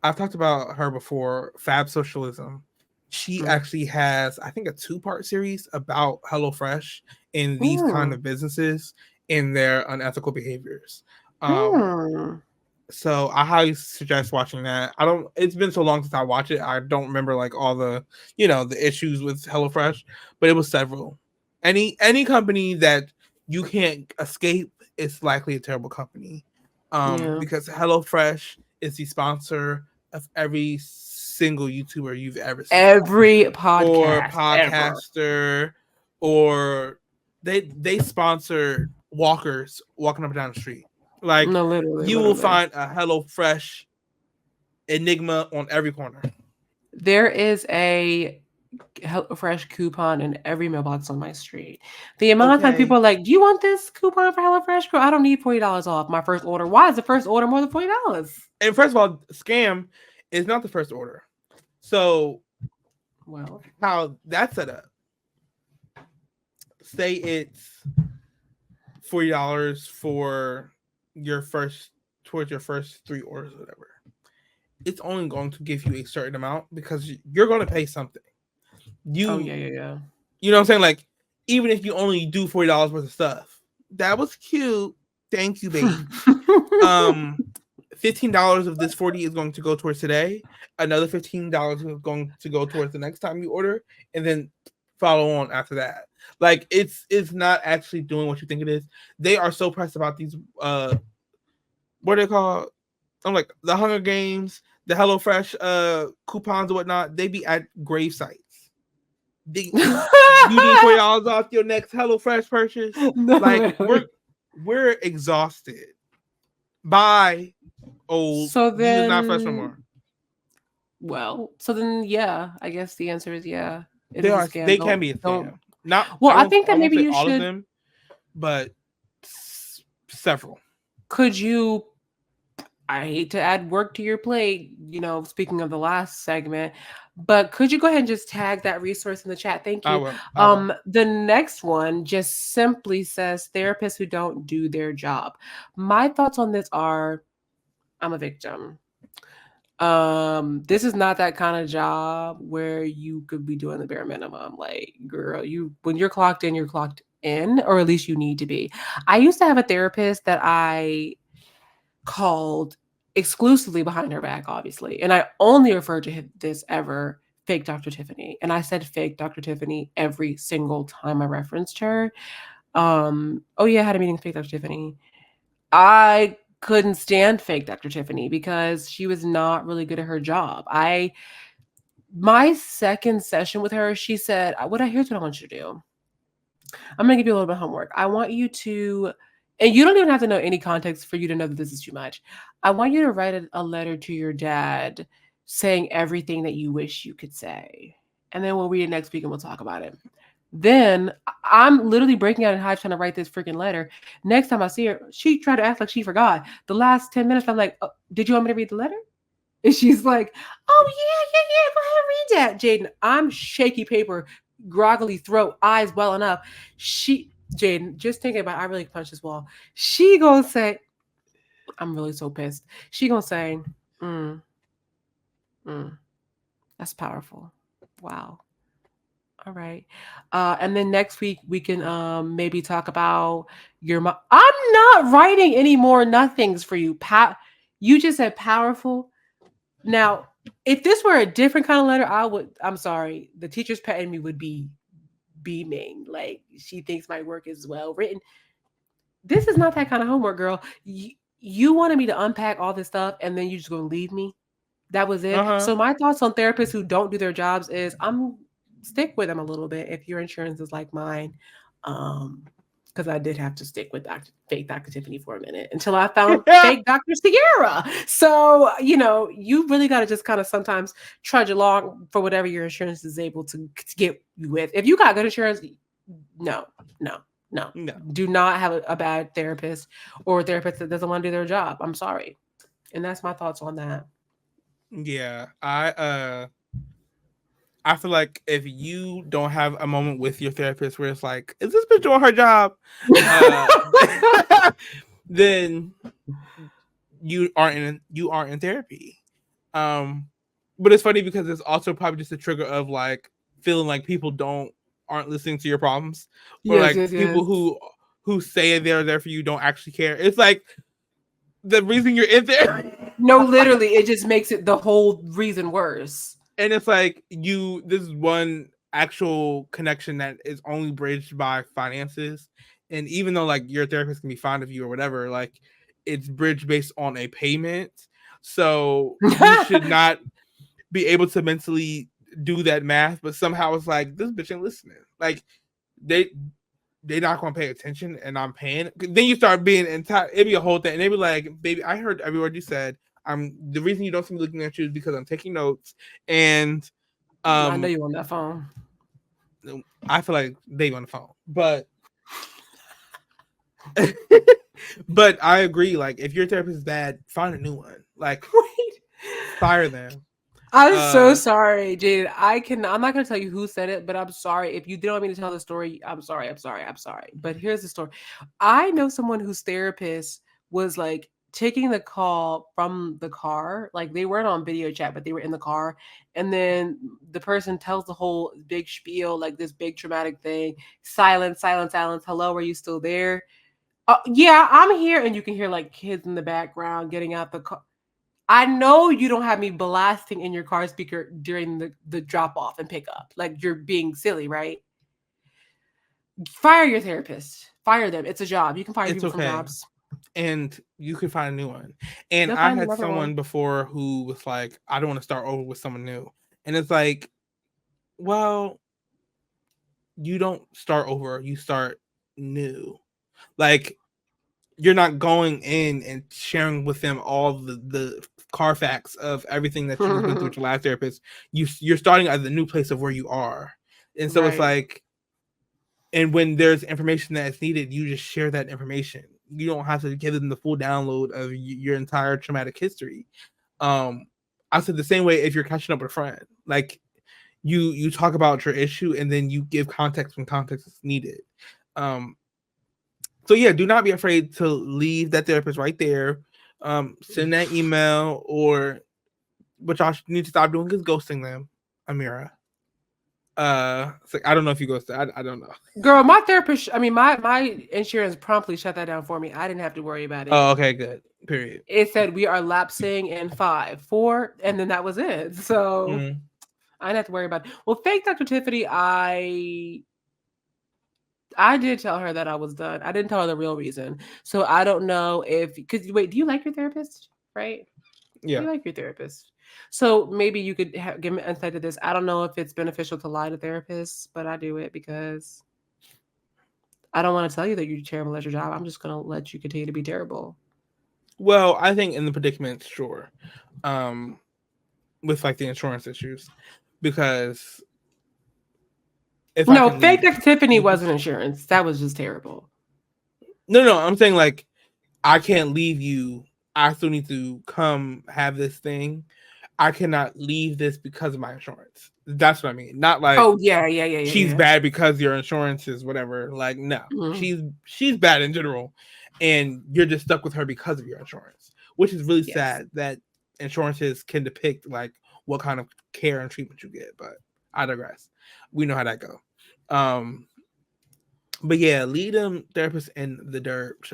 I've talked about her before, Fab Socialism. She Mm. actually has, I think, a two-part series about HelloFresh and these kind Mm. of businesses and their unethical behaviors. Um, Mm. so I highly suggest watching that. I don't. It's been so long since I watched it. I don't remember like all the, the issues with HelloFresh, but it was several. Any company that you can't escape, it's likely a terrible company. Yeah. Because HelloFresh is the sponsor of every single YouTuber you've ever seen, Every or podcast ever. podcaster, or they sponsor walkers walking up and down the street. Like, No, literally, you will literally. find a Hello Fresh enigma on every corner. There is a HelloFresh coupon in every mailbox on my street. The amount of time people Okay, are like, "Do you want this coupon for HelloFresh?" Girl, I don't need $40 off my first order. Why is the first order more than $40? and first of all, scam is not the first order. So Well, how that's set up? Say it's $40 for your first towards your first three orders, or whatever. It's only going to give you a certain amount because you're going to pay something. oh You yeah, yeah, you know what I'm saying? Like, even if you only do $40 worth of stuff, that was cute. Thank you, babe. yeah. $15 of this 40 is going to go towards today. Another $15 is going to go towards the next time you order, and then follow on after that. Like, it's not actually doing what you think it is. They are so pressed about these what are they called? I'm like the Hunger Games, the HelloFresh coupons and whatnot. They be at grave sites. They, you need $40 off your next HelloFresh purchase. No, Like, we're literally. we're exhausted. Bye, old. So You is not fresh no then, more. yeah, I guess the answer is yeah. It is a scam. They can be a Don't. scam. Not Well, I think I that won't maybe say you all of should. them, but several. Could you I hate to add work to your plate, speaking of the last segment, but could you go ahead and just tag that resource in the chat? Thank I you. will. I will. The next one just simply says therapists who don't do their job. My thoughts on this are I'm a victim. This is not that kind of job where you could be doing the bare minimum. Like, girl, when you're clocked in, you're clocked in, or at least you need to be. I used to have a therapist that I called exclusively behind her back, obviously. And I only referred to this ever fake Dr. Tiffany. And I said fake Dr. Tiffany every single time I referenced her. Oh yeah, I had a meeting with fake Dr. Tiffany. I couldn't stand fake Dr. Tiffany because she was not really good at her job. My second session with her, she said, here's what I want you to do. I'm gonna give you a little bit of homework. I want you to, and you don't even have to know any context for you to know that this is too much. I want you to write a letter to your dad saying everything that you wish you could say. And then we'll read it next week and we'll talk about it. Then I'm literally breaking out in hives trying to write this freaking letter. Next time I see her, she tried to act like she forgot. The last 10 minutes, I'm like, oh, did you want me to read the letter? And she's like, oh, yeah. Go ahead and read that, Jaden. I'm shaky paper, groggly throat, eyes welling up. Jaden, just thinking about it, I really punched this wall. She gonna say, I'm really so pissed. She gonna say, mm, mm, that's powerful. Wow. All right. And then next week we can maybe talk about your mom. I'm not writing any more nothings for you. You just said powerful. Now, if this were a different kind of letter, I'm sorry, the teacher's pet in me would be beaming. Like, she thinks my work is well written. This is not that kind of homework, girl. You wanted me to unpack all this stuff and then you just gonna leave me. That was it. Uh-huh. So my thoughts on therapists who don't do their jobs is stick with them a little bit if your insurance is like mine. Um, because I did have to stick with fake Dr. Tiffany for a minute until I found fake Dr. Sierra. So, you really got to just kind of sometimes trudge along for whatever your insurance is able to get you with. If you got good insurance, no, no, no. No. Do not have a bad therapist or a therapist that doesn't want to do their job. I'm sorry. And that's my thoughts on that. Yeah, I feel like if you don't have a moment with your therapist where it's like, is this bitch doing her job? Then you aren't in therapy. But it's funny because it's also probably just a trigger of like feeling like people aren't listening to your problems, or Yes, like yes, people yes. who say they're there for you don't actually care. It's like the reason you're in there. No, literally, it just makes it the whole reason worse. And it's like this is one actual connection that is only bridged by finances. And even though like your therapist can be fond of you or whatever, like it's bridged based on a payment. So you should not be able to mentally do that math, but somehow it's like this bitch ain't listening. Like they not gonna pay attention and I'm paying. Then you start being entire. It'd be a whole thing. And they be like, "Baby, I heard every word you said. The reason you don't see me looking at you is because I'm taking notes." And I know you on that phone. I feel like they on the phone, but but I agree. Like, if your therapist is bad, find a new one. Like, fire them. I'm so sorry, Jade. I'm not gonna tell you who said it, but I'm sorry. If you didn't want me to tell the story, I'm sorry. But here's the story. I know someone whose therapist was like taking the call from the car. Like they weren't on video chat, but they were in the car. And then the person tells the whole big spiel, like this big traumatic thing. Silence, silence, silence. Hello, are you still there? Yeah, I'm here. And you can hear like kids in the background getting out the car. I know you don't have me blasting in your car speaker during the drop off and pick up. Like you're being silly, right? Fire your therapist. Fire them. It's a job. You can fire people from jobs. And you can find a new one. And They'll I find had another someone one. before who was like, I don't want to start over with someone new. And it's like, well, you don't start over, you start new. Like, you're not going in and sharing with them all the Carfax of everything that you went through with your last therapist. You're starting at the new place of where you are. And so it's like, and when there's information that is needed, you just share that information. You don't have to give them the full download of your entire traumatic history. I said the same way if you're catching up with a friend. Like, you talk about your issue and then you give context when context is needed. So yeah, do not be afraid to leave that therapist right there. Send that email, or what y'all need to stop doing is ghosting them, Amira. It's like, I don't know if you ghosted. I don't know. Girl, my therapist, my insurance promptly shut that down for me. I didn't have to worry about it. Oh, okay, good. Period. It said we are lapsing in 5, 4, and then that was it. So I didn't have to worry about it. Well, fake Dr. Tiffany, I did tell her that I was done. I didn't tell her the real reason. So I don't know because wait, do you like your therapist? Right? Yeah. You like your therapist. So maybe you could give me insight to this. I don't know if it's beneficial to lie to therapists, but I do it because I don't want to tell you that you're terrible at your job. I'm just going to let you continue to be terrible. Well, I think in the predicament, sure. With like the insurance issues, because fake Tiffany wasn't insurance. That was just terrible. No, I'm saying like I can't leave you. I still need to come have this thing. I cannot leave this because of my insurance. That's what I mean. Not like, oh yeah. She's bad because your insurance is whatever. Like, no, she's bad in general, and you're just stuck with her because of your insurance, which is really sad that insurances can depict like what kind of care and treatment you get. But I digress. We know how that go. But yeah, lead them therapists in the dirt,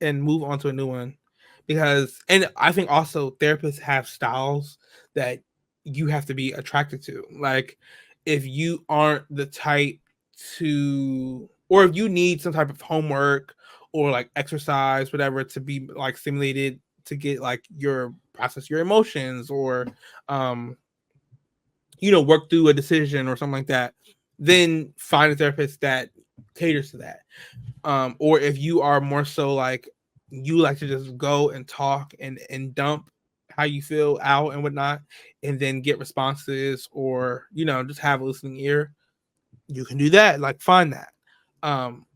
and move on to a new one. Because, and I think also therapists have styles that you have to be attracted to. Like, if you aren't the type to, or if you need some type of homework or like exercise, whatever, to be like stimulated to get like your process your emotions, or work through a decision or something like that, then find a therapist that caters to that. Or if you are more so like you like to just go and talk and dump how you feel out and whatnot, and then get responses, or just have a listening ear, you can do that. Like, find that. Um,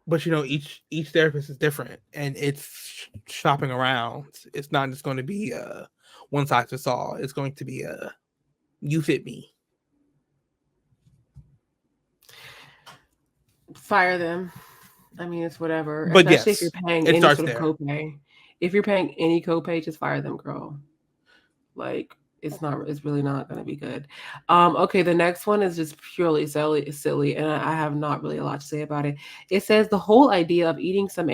but each therapist is different, and it's shopping around. It's not just going to be one size fits all. It's going to be you fit me. Fire them. I mean, it's whatever. But Especially if you're yes, paying it any starts sort of there. copay. If you're paying any copay, just fire them, girl. Like, it's really not going to be good. Okay, the next one is just purely silly, and I have not really a lot to say about it. It says the whole idea of eating some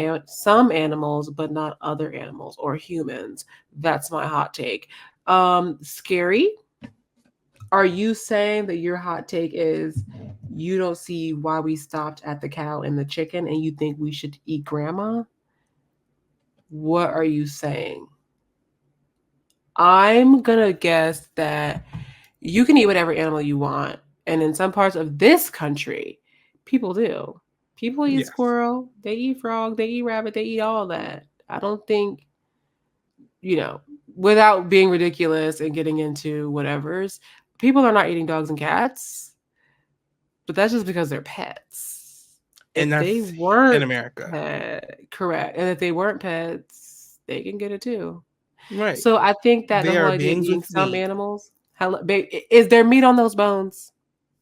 animals but not other animals or humans. That's my hot take. Scary. Are you saying that your hot take is you don't see why we stopped at the cow and the chicken and you think we should eat grandma? What are you saying? I'm gonna guess that you can eat whatever animal you want. And in some parts of this country, people do. People eat Yes, squirrel, they eat frog, they eat rabbit, they eat all that. I don't think, you know, without being ridiculous and getting into whatever's, people are not eating dogs and cats, but that's just because they're pets. and If they that's in weren't America, correct, and if they weren't pets, they can get it too. right? So I think that the They whole are idea of beings eating with some meat. animals, is there meat on those bones?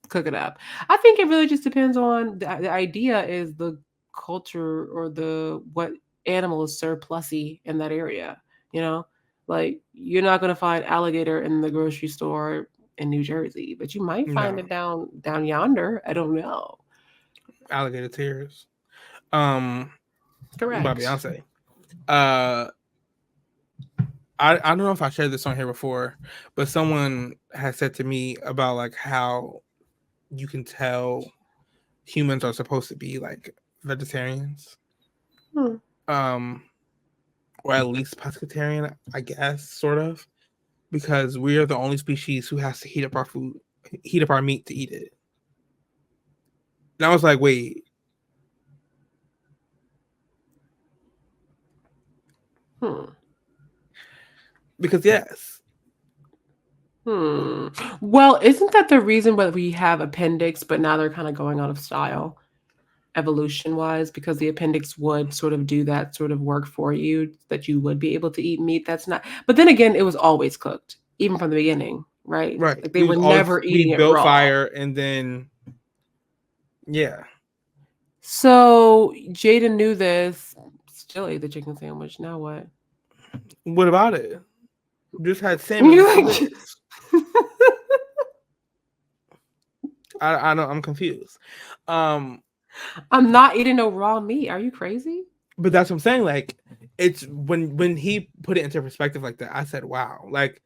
Cook it up. I think it really just depends on the idea is the culture or the what animal is surplusy in that area. You know, like you're not going to find alligator in the grocery store in New Jersey, but you might find No, it down yonder. I don't know. alligator tears. Um, by Correct. Beyonce. Uh, I don't know if I shared this on here before, but someone has said to me about like how you can tell humans are supposed to be like vegetarians, Hmm. um, or at least pescatarian, I guess, sort of, because we are the only species who has to heat up our food, heat up our meat to eat it. And I was like, wait, Hmm. because yes, Hmm. Well, isn't that the reason why we have appendix, but now they're kind of going out of style? Evolution wise, because the appendix would sort of do that sort of work for you, that you would be able to eat meat that's not. But then again, it was always cooked, even from the beginning, right? right, Like they were never we eating it built raw. fire, and then yeah, So Jaden knew this, still ate the chicken sandwich. Now what? what about it? Just had salmon. You're What's the like, this? I don't. I'm confused. Um, I'm not eating no raw meat. Are you crazy? but that's what I'm saying. Like, it's when he put it into perspective like that, I said, "Wow!" Like,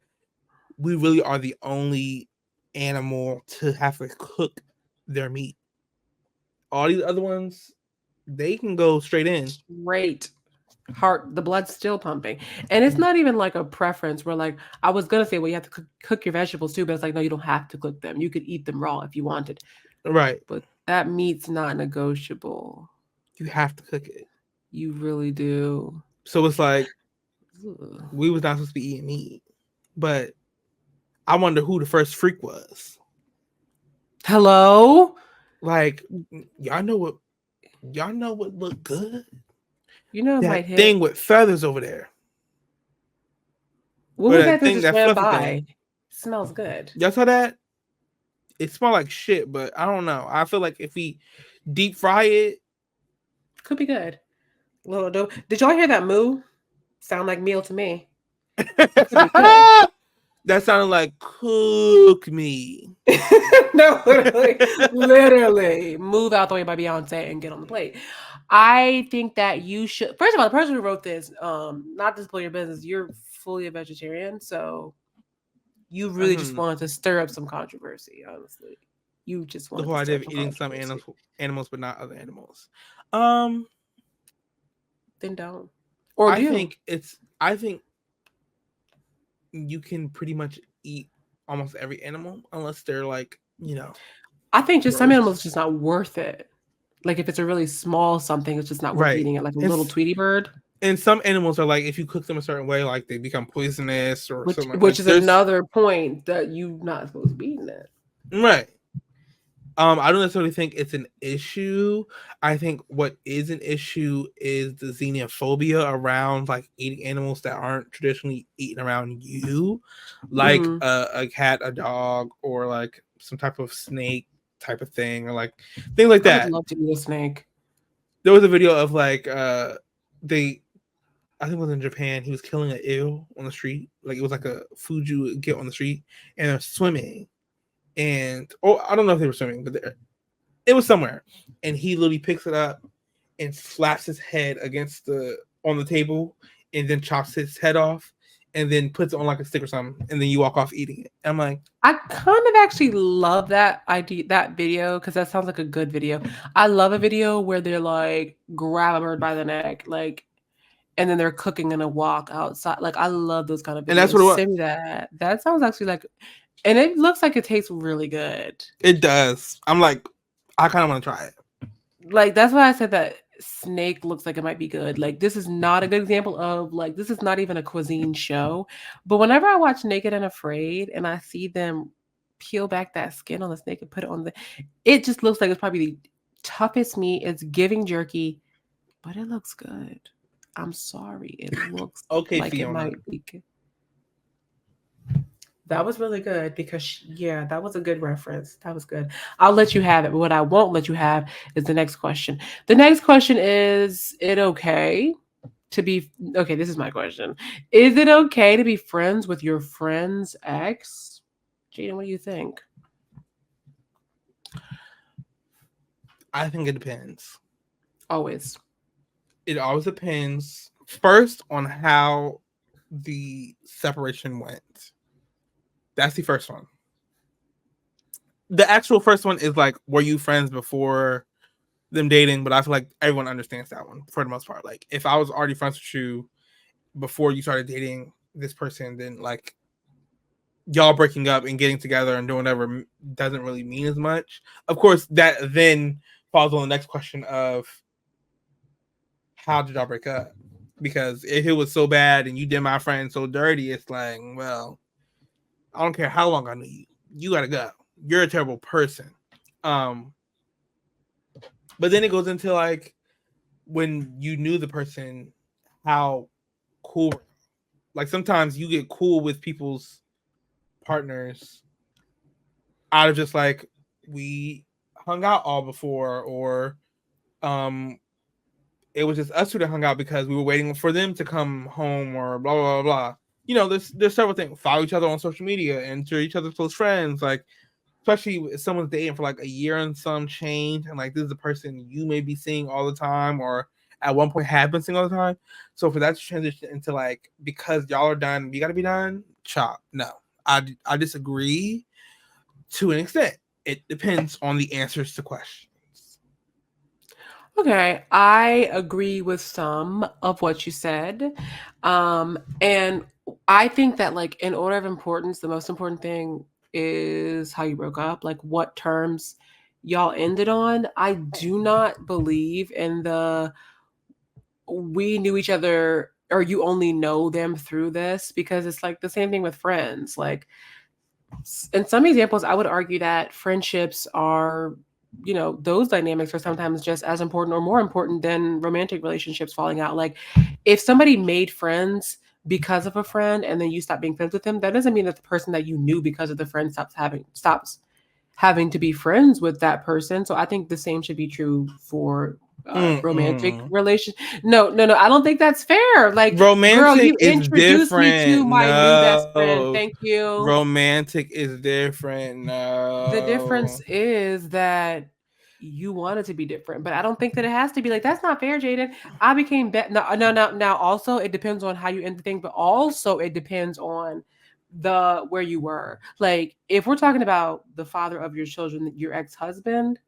we really are the only animal to have to cook their meat. All these other ones, they can go straight in. Great. Heart, the blood's still pumping. And it's not even like a preference where like I was gonna say, well, you have to cook your vegetables too, but it's like no, you don't have to cook them. You could eat them raw if you wanted. Right. But that meat's not negotiable. You have to cook it. You really do. So it's like Ugh. we was not supposed to be eating meat. But I wonder who the first freak was. Hello? Like, y'all know what looked good? You know it That might hit. thing with feathers over there. What Or was that that that thing, just that ran fluffy by? thing. Smells good. Y'all saw that? It smelled like shit, but I don't know. I feel like if we deep fry it, Could be good. Little dope. Did y'all hear that moo? Sound like meal to me. Could be good. that sounded like cook me. No, literally, move out the way by Beyonce and get on the plate. I think that you should. First of all, the person who wrote this, not to spoil your business, you're fully a vegetarian, so you really just Mhm. wanted to stir up some controversy. Honestly, you just The wanted whole to stir idea up of some eating some controversy. animals, but not other animals. Um, Then don't, or I do. think it's. I think you can pretty much eat almost every animal unless they're like I think just some animals gross. just not worth it. Like if it's a really small something, it's just not worth Right. eating it, like a little It's, Tweety bird. and some animals are like, if you cook them a certain way, like they become poisonous or Which something. which Like is there's another point that you're not supposed to be eating it. right. I don't necessarily think it's an issue. I think what is an issue is the xenophobia around like eating animals that aren't traditionally eaten around you, like Mm-hmm. a cat, a dog, or like some type of snake type of thing, or like things like I would that. love to eat a snake. There was a video of like they, I think it was in Japan. He was killing an eel on the street, like it was like a food you would get on the street, and they're swimming, and oh, I don't know if they were swimming, but it was somewhere, and he literally picks it up and slaps his head against the on the table, and then chops his head off, and then puts it on like a stick or something, and then you walk off eating it. I'm like, I kind of actually love that idea, that video, because that sounds like a good video. I love a video where they're like grab a bird by the neck, like, and then they're cooking in a wok outside. Like, I love those kind of and that's videos. what it Send was. me that. That sounds actually like, and it looks like it tastes really good. It does. I'm like, I kind of want to try it. Like that's why I said that snake looks like it might be good. Like this is not a good example of like this is not even a cuisine show. But whenever I watch Naked and Afraid and I see them peel back that skin on the snake and put it on the, it just looks like it's probably the toughest meat. It's giving jerky, but it looks good. I'm sorry. It looks Okay, like it Fiona. might be good. That was really good because yeah, that was a good reference. That was good. I'll let you have it. But what I won't let you have is the next question. The next question is it okay to be okay, this is my question. Is it okay to be friends with your friend's ex? Jaden, what do you think? I think it depends. Always. It always depends first on how the separation went. That's the first one. The actual first one is like, were you friends before them dating? But I feel like everyone understands that one for the most part. Like, if I was already friends with you before you started dating this person, then like y'all breaking up and getting together and doing whatever doesn't really mean as much. Of course, that then falls on the next question of how did y'all break up? Because if it was so bad and you did my friend so dirty, it's like, well, I don't care how long I knew you. You gotta go. You're a terrible person. Um, but then it goes into like when you knew the person, how cool. Like sometimes you get cool with people's partners out of just like we hung out all before, or um, it was just us two that hung out because we were waiting for them to come home, or blah blah blah blah. You know, there's several things. Follow each other on social media, and to each other's close friends, like especially if someone's dating for like a year and some change, and like this is a person you may be seeing all the time, or at one point have been seeing all the time. So for that to transition into like, because y'all are done, we gotta be done. Chop. No, I disagree to an extent. It depends on the answers to questions. Okay, I agree with some of what you said. And I think that like in order of importance, the most important thing is how you broke up, like what terms y'all ended on. I do not believe in the we knew each other or you only know them through this because it's like the same thing with friends. Like in some examples, I would argue that friendships are, you know, those dynamics are sometimes just as important or more important than romantic relationships falling out. Like, if somebody made friends because of a friend and then you stop being friends with them, that doesn't mean that the person that you knew because of the friend stops having to be friends with that person. So I think the same should be true for romantic Mm-mm. relation. No, no, no. I don't think that's fair. Like, girl, Romantic you is introduced me to different. my new best friend. No. Thank you. Romantic is different. The No. difference is that you want it to be different, but I don't think that it has to be like that's not fair, Jaden. I became no, no, no. Now, also, it depends on how you end the thing, but also it depends on the where you were. Like, if we're talking about the father of your children, your ex husband,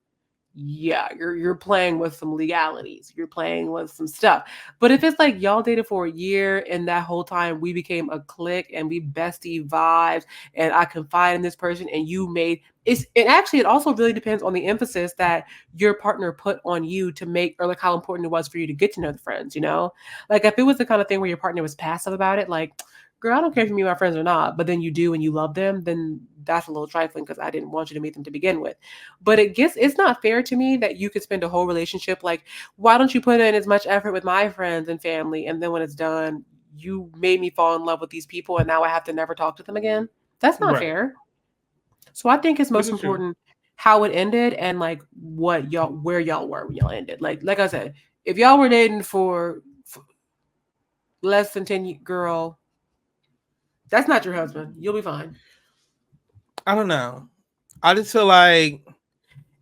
yeah, you're playing with some legalities. You're playing with some stuff. But if it's like y'all dated for a year and that whole time we became a clique and we bestie vibes and I confide in this person and you made it's and actually it also really depends on the emphasis that your partner put on you to make or like how important it was for you to get to know the friends, you know? Like if it was the kind of thing where your partner was passive about it, like girl, I don't care if you meet my friends or not, but then you do and you love them, then that's a little trifling because I didn't want you to meet them to begin with. But it's not fair to me that you could spend a whole relationship like, why don't you put in as much effort with my friends and family? And then when it's done, you made me fall in love with these people and now I have to never talk to them again. That's not Right. fair. So I think it's This most is true. important how it ended and like what y'all where y'all were when y'all ended. Like I said, if y'all were dating for less than 10 girl, that's not your husband. You'll be fine. I don't know. I just feel like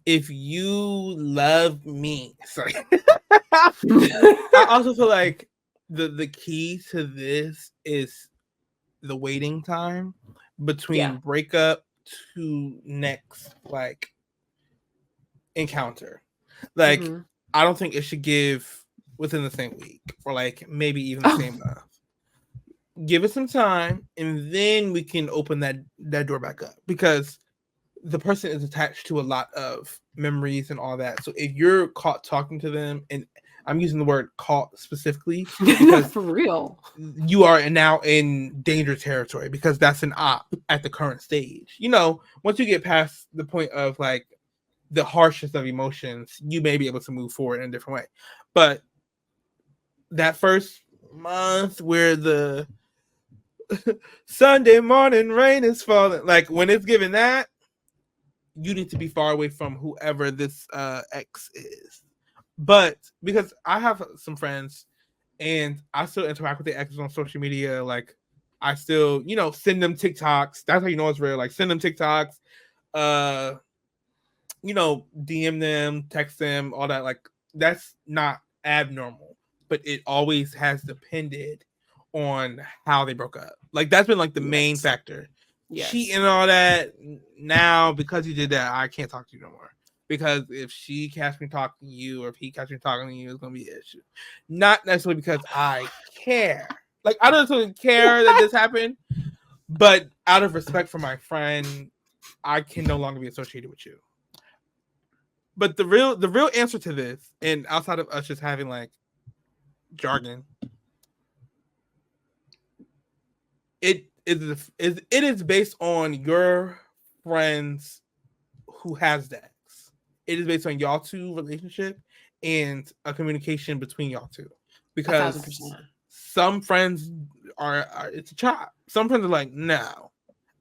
if you love me, sorry. I also feel like the key to this is the waiting time Yeah. between breakup to next like encounter. Like Hmm. I don't think it should give within the same week or like maybe even the same month. Give it some time and then we can open that door back up because the person is attached to a lot of memories and all that. So if you're caught talking to them, and I'm using the word caught specifically because For real. you are now in danger territory because that's an op at the current stage. You know, once you get past the point of like the harshest of emotions, you may be able to move forward in a different way. But that first month where the Sunday morning rain is falling, like when it's given that, you need to be far away from whoever this ex is. But because I have some friends and I still interact with the exes on social media, like I still, send them TikToks. That's how you know it's real. Like send them TikToks, uh, DM them, text them, all that. Like that's not abnormal, but it always has depended on how they broke up. Like that's been like the main Yes. factor. Cheating Yes. and all that. Now because you did that, I can't talk to you no more. Because if she catch me talking to you, or if he catch me talking to you, it's gonna be an issue. Not necessarily because I care. Like I don't necessarily care that this happened, but out of respect for my friend, I can no longer be associated with you. But the real answer to this, and outside of us just having like jargon, it is based on your friends who has that. It is based on y'all two relationship and a communication between y'all two. A thousand Because percent. some friends are it's a chop. Some friends are like, no,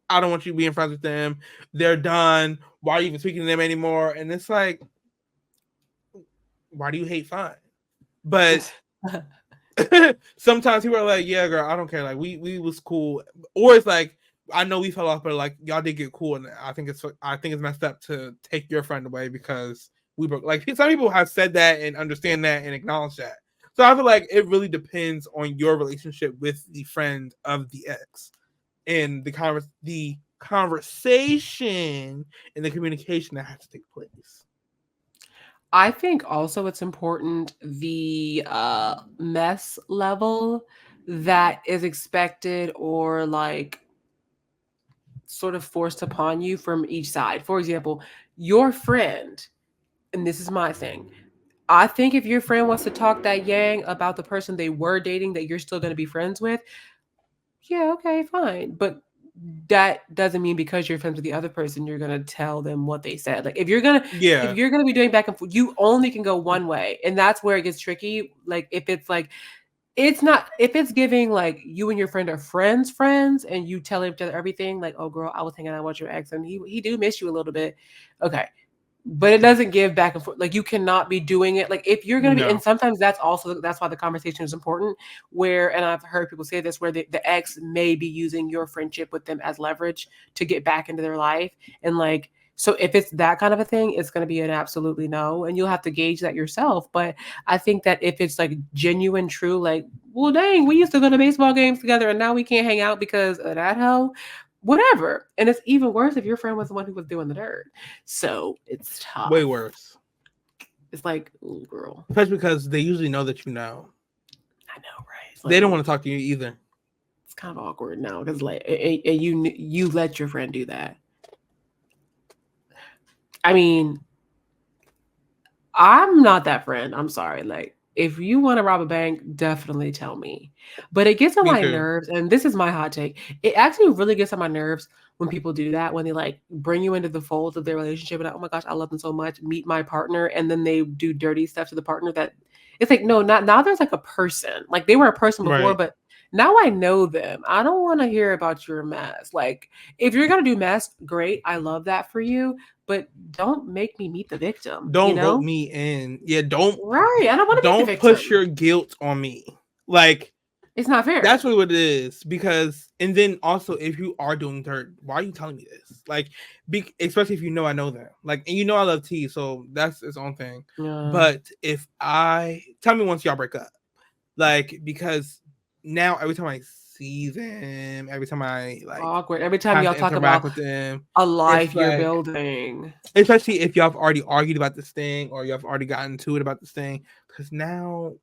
I don't want you being friends with them. They're done. Why are you even speaking to them anymore? And it's like, why do you hate fun? But sometimes people are like, yeah, girl, I don't care. Like we was cool. Or it's like, I know we fell off, but like y'all did get cool, and I think it's messed up to take your friend away because we broke. Like some people have said that and understand that and acknowledge that. So I feel like it really depends on your relationship with the friend of the ex and the conversation and the communication that has to take place. I think also it's important the mess level that is expected or like sort of forced upon you from each side. For example, your friend, and this is my thing. I think if your friend wants to talk that yang about the person they were dating that you're still going to be friends with, yeah, okay, fine. But that doesn't mean because you're friends with the other person, you're gonna tell them what they said. Like if Yeah, you're gonna be doing back and forth, you only can go one way, and that's where it gets tricky. Like if it's like it's not if it's giving like you and your friend are friends, and you tell each other everything. Like, oh girl, I was hanging out with your ex, and he do miss you a little bit. Okay, but it doesn't give back and forth. Like you cannot be doing it. Like if you're gonna be, and no, sometimes that's why the conversation is important. Where and I've heard people say this, where the ex may be using your friendship with them as leverage to get back into their life, and like so if it's that kind of a thing, it's gonna be an absolutely no, and you'll have to gauge that yourself. But I think that if it's like genuine, true, like well, dang, we used to go to baseball games together, and now we can't hang out because of that hoe. Whatever. And it's even worse if your friend was the one who was doing the dirt. So it's way tough. worse. It's like, ooh, girl. Especially because they usually know that you know. I know, right? They don't want to talk to you either. It's kind of awkward now because like, and you let your friend do that. I mean, I'm not that friend. I'm sorry. Like, if you want to rob a bank, definitely tell me. But it gets on Me my too. nerves, and this is my hot take. It actually really gets on my nerves when people do that, when they like bring you into the fold of their relationship and oh my gosh, I love them so much, meet my partner, and then they do dirty stuff to the partner that it's like, no, not now there's like a person. Like they were a person before, Right. but now I know them. I don't want to hear about your mess. Like if you're gonna do mess, great. I love that for you, but don't make me meet the victim, you Don't rope know? me in. Yeah, don't Right. I don't want to meet the don't push victim. your guilt on me. Like It's not that's fair. what it is. Because and then also if you are doing dirt, why are you telling me this? Like especially if you know I know them. Like and you know I love tea, so that's its own thing. Yeah. But if I tell me once y'all break up. Like because now every time I see them, every time I like Awkward. Every time have y'all to talk interact about with them, a it's life you're like building. especially if y'all have already argued about this thing or y'all have already gotten to it about this thing, because now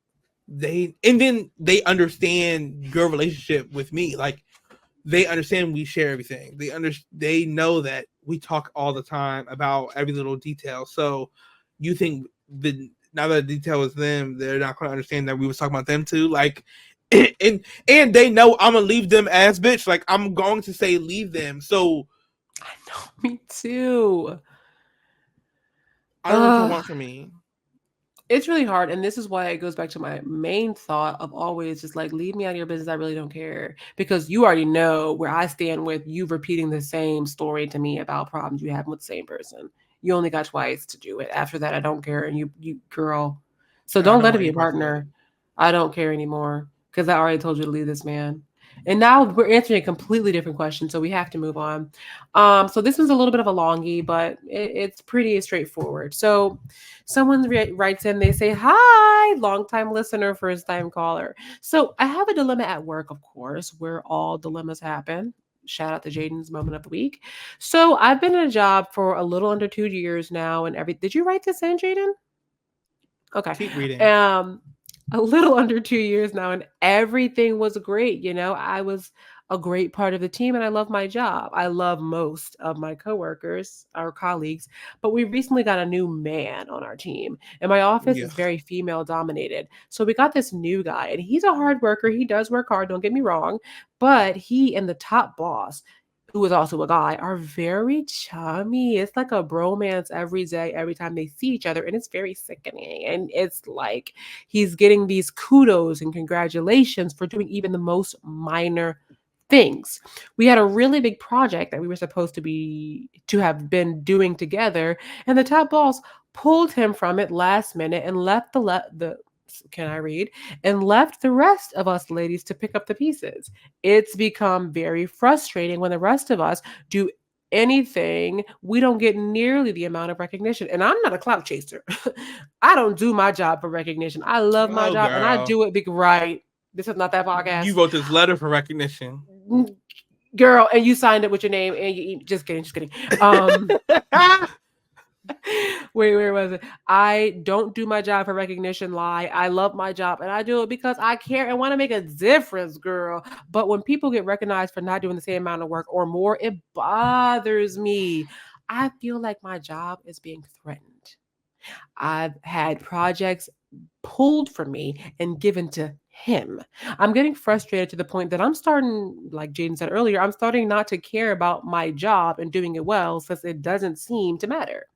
they and then they understand your relationship with me. Like they understand we share everything. They know that we talk all the time about every little detail. So you think the now that the detail is them, they're not gonna understand that we was talking about them too. Like and they know I'm gonna leave them as bitch. Like I'm going to say leave them. So I know, me too. I don't know what y'all Uh, want from me. it's really hard. And this is why it goes back to my main thought of always just like, leave me out of your business. I really don't care. Because you already know where I stand with you repeating the same story to me about problems you have with the same person. You only got twice to do it. After that, I don't care. And you girl. So I don't don't let it want be any a parts of it. partner. I don't care anymore. Because I already told you to leave this man. And now we're answering a completely different question, so we have to move on. So this was a little bit of a longie, but it's pretty straightforward. So someone writes in, they say, "Hi, long time listener, first time caller. So I have a dilemma at work, of course, where all dilemmas happen. Shout out to Jaden's moment of the week. So I've been in a job for a little under 2 years now, and did you write this in, Jaden? Okay. Keep reading. Um, a little under 2 years now, and everything was great. You know, I was a great part of the team, and I love my job. I love most of my coworkers, our colleagues, but we recently got a new man on our team, and my office Yeah. is very female dominated. So we got this new guy, and he's a hard worker. He does work hard. Don't get me wrong, but he and the top boss, who is also a guy, are very chummy. It's like a bromance every day, every time they see each other, and it's very sickening. And it's like he's getting these kudos and congratulations for doing even the most minor things. We had a really big project that we were supposed to have been doing together, and the top boss pulled him from it last minute and left the can I read? And left the rest of us ladies to pick up the pieces. It's become very frustrating when the rest of us do anything, we don't get nearly the amount of recognition. And I'm not a clout chaser. I don't do my job for recognition. I love my Oh job and I girl. do it big right. This is not that You podcast. wrote this letter for recognition. Girl, and you signed it with your name and you just kidding, just kidding. Wait, where was it? I don't do my job for recognition, lie. I love my job and I do it because I care and want to make a difference, girl. But when people get recognized for not doing the same amount of work or more, it bothers me. I feel like my job is being threatened. I've had projects pulled from me and given to him. I'm getting frustrated to the point that I'm starting, like Jaden said earlier, I'm starting not to care about my job and doing it well since it doesn't seem to matter.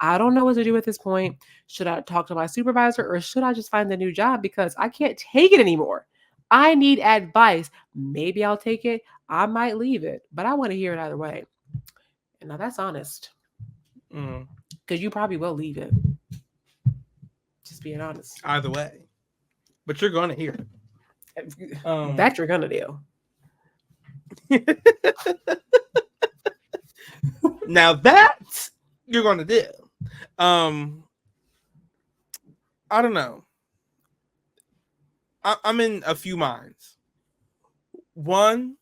I don't know what to do at this point. Should I talk to my supervisor or should I just find a new job because I can't take it anymore? I need advice. Maybe I'll take it. I might leave it, but I want to hear it either way. And now that's honest Mm, because you probably will leave it. Just being honest. either way. But you're gonna hear it. That you're going to do. Now that you're gonna do. I don't know. I'm in a few minds. One,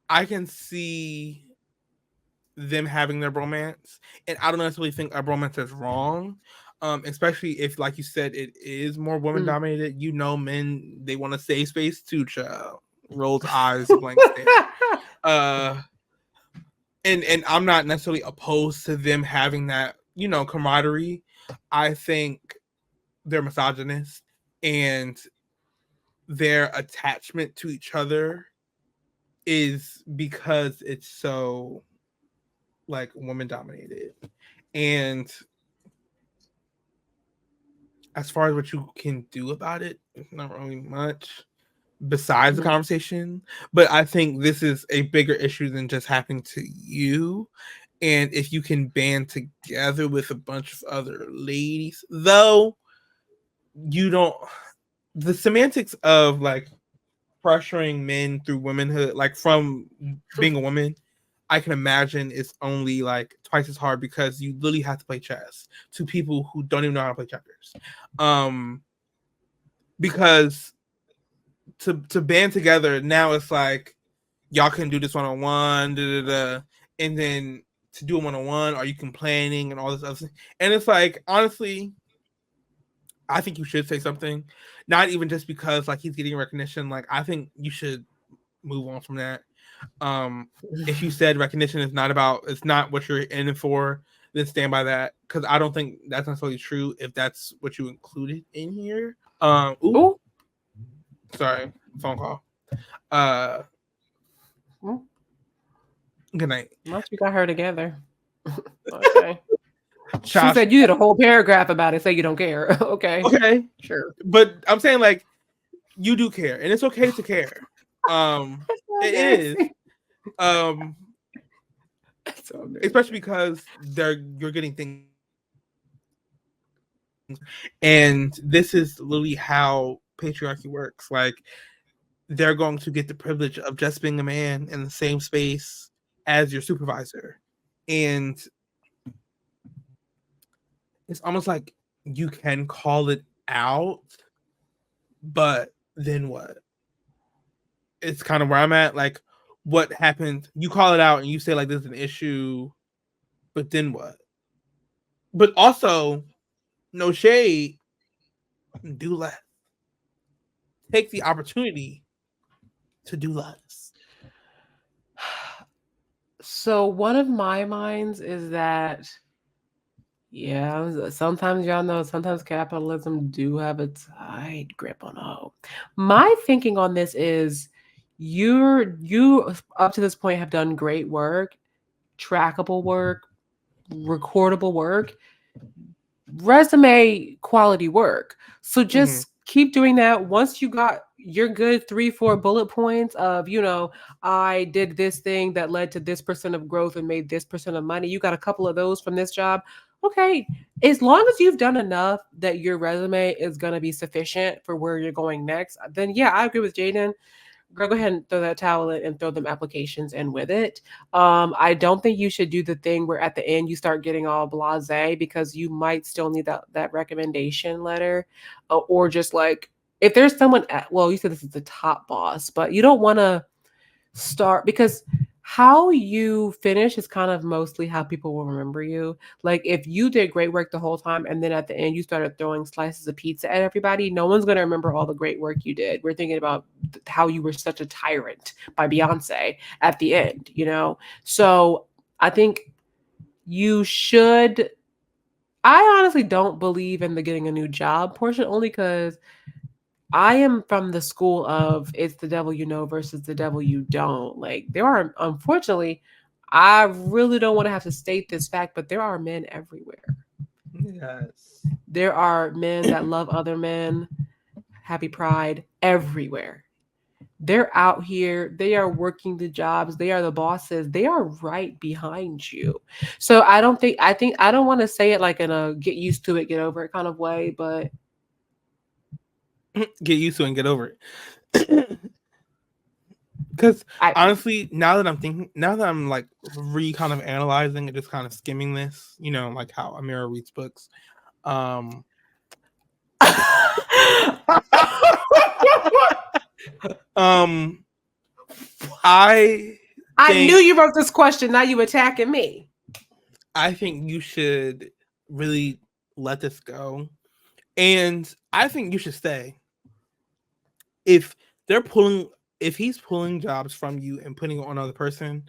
I can see them having their bromance, and I don't necessarily think a bromance is wrong. Especially if, like you said, it is more woman Mm. dominated. You know, men, they want to save space too, child. Rolls eyes, blank stare. Uh, and I'm not necessarily opposed to them having that, you know, camaraderie. I think they're misogynist, and their attachment to each other is because it's so like woman dominated. And as far as what you can do about it, it's not really much besides the Mhm. conversation. But I think this is a bigger issue than just happening to you. And if you can band together with a bunch of other ladies, though, you don't, the semantics of like pressuring men through womanhood, like from being a woman, I can imagine it's only like twice as hard because you literally have to play chess to people who don't even know how to play checkers. Um, because to band together now, it's like y'all can do this one on one, and then to do a one on one, are you complaining and all this other stuff? And it's like, honestly, I think you should say something, not even just because like he's getting recognition. Like, I think you should move on from that. If you said recognition is not about, it's not what you're in it for, then stand by that, because I don't think that's necessarily true if that's what you included in here. Ooh, Ooh. sorry, phone call. Uh, Ooh. Good night, Once we got her together. Okay. She Josh. said you did a whole paragraph about it. Say you don't care. Okay. Okay, Sure. but I'm saying like you do care, and it's okay to care. That's so It is. embarrassing. Um, That's so Especially embarrassing. because you're getting things, and this is literally how patriarchy works. Like, they're going to get the privilege of just being a man in the same space as your supervisor. And it's almost like you can call it out, but then what? It's kind of where I'm at. Like, what happened? You call it out and you say, like, there's an issue, but then what? But also, no shade, do less. Take the opportunity to do less. So one of my minds is that yeah, sometimes y'all know sometimes capitalism do have a tight grip on a hoe. My thinking on this is you up to this point have done great work, trackable work, recordable work, resume quality work. So Mm-hmm. just keep doing that. Once you got your good 3, 4 bullet points of, I did this thing that led to this percent of growth and made this percent of money. You got a couple of those from this job. Okay. As long as you've done enough that your resume is going to be sufficient for where you're going next, then yeah, I agree with Jaden. Girl, go ahead and throw that towel in and throw them applications in with it. I don't think you should do the thing where at the end you start getting all blasé because you might still need that recommendation letter, or just like if there's someone at, well, you said this is the top boss, but you don't want to start because how you finish is kind of mostly how people will remember you. Like if you did great work the whole time and then at the end you started throwing slices of pizza at everybody, no one's going to remember all the great work you did. We're thinking about how you were such a tyrant by Beyonce at the end, you know? So I think you should. I honestly don't believe in the getting a new job portion only because I am from the school of it's the devil you know versus the devil you don't. Like there are, unfortunately, I really don't want to have to state this fact, but there are men everywhere. Yes. There are men that love other men, happy pride everywhere. They're out here, they are working the jobs, they are the bosses, they are right behind you. So I don't want to say it like in a get used to it, get over it kind of way, but Get used to it and get over it. Because I honestly, now that I'm like kind of analyzing and just kind of skimming this, you know, like how Amira reads books. Um, um, I I knew think you wrote this question. Now you attacking me. I think you should really let this go. And I think you should stay. If they're pulling if he's pulling jobs from you and putting it on another person,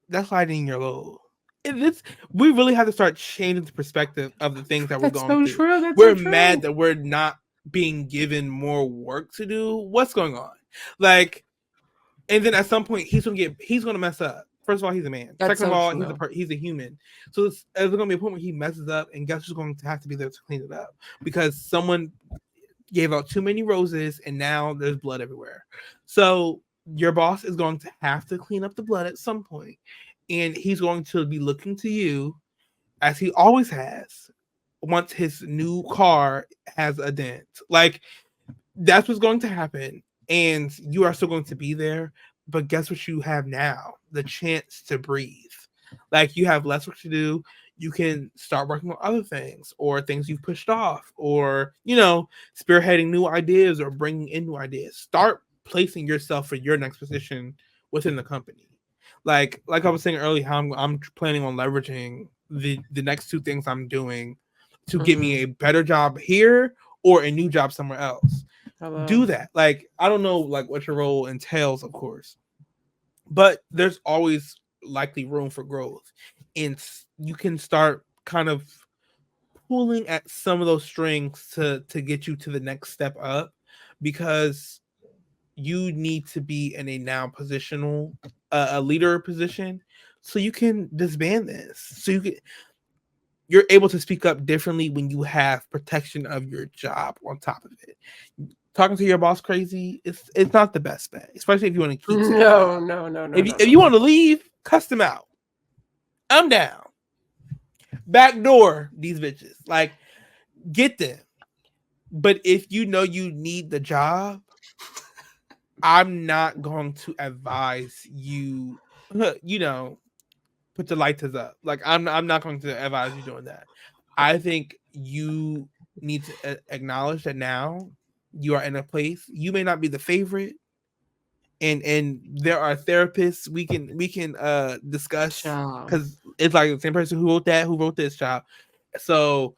that's lighting your load. This we really have to start changing the perspective of the things that we're That's going so through. true. That's so We're mad true. that we're not being given more work to do. What's going on? Like, and then at some point he's gonna mess up. First of all, he's a man. That's Second of so all, true. he's a human. So there's gonna be a point where he messes up, and guess who's going to have to be there to clean it up because someone gave out too many roses and now there's blood everywhere. So your boss is going to have to clean up the blood at some point, and he's going to be looking to you as he always has once his new car has a dent. Like, that's what's going to happen, and you are still going to be there. But guess what you have now? The chance to breathe. Like, you have less work to do. You can start working on other things or things you've pushed off, or spearheading new ideas or bringing in new ideas. Start placing yourself for your next position within the company. Like I was saying earlier, how I'm planning on leveraging the next two things I'm doing to get me a better job here or a new job somewhere else. Hello. Do that. Like, I don't know like what your role entails, of course, but there's always likely room for growth, and you can start kind of pulling at some of those strings to get you to the next step up, because you need to be in a now positional a leader position, so you can disband this, so you're able to speak up differently when you have protection of your job on top of it. Talking to your boss crazy, it's not the best bet, especially if you want to keep said No, job. no, no, no, If you, no, if you no. want to leave, cuss them out. I'm down. Backdoor these bitches. Like, get them. But if you know you need the job, I'm not going to advise you, put the lighters up. Like, I'm not going to advise you doing that. I think you need to acknowledge that now you are in a place. You may not be the favorite, and there are therapists we can discuss, Child. because it's like the same person who wrote this child. So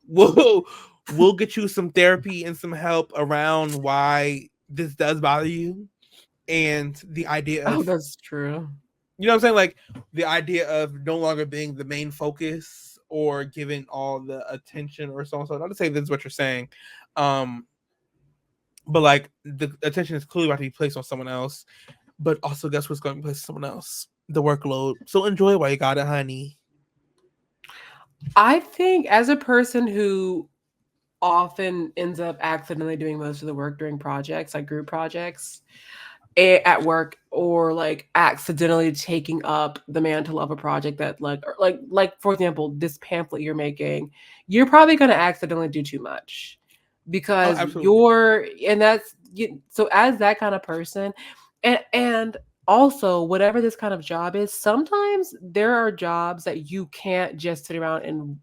we'll we'll get you some therapy and some help around why this does bother you, and the idea Oh, of, that's true. what I'm saying, like the idea of no longer being the main focus or giving all the attention or so on. So not to say this is what you're saying, um but like the attention is clearly about to be placed on someone else, but also guess what's going to be placed on someone else? The workload. So enjoy while you got it, honey. I think as a person who often ends up accidentally doing most of the work during projects, like group projects, at work, or like accidentally taking up the mantle of a project that like for example, this pamphlet you're making, you're probably going to accidentally do too much Oh, because absolutely. so as that kind of person, and also whatever this kind of job is, sometimes there are jobs that you can't just sit around and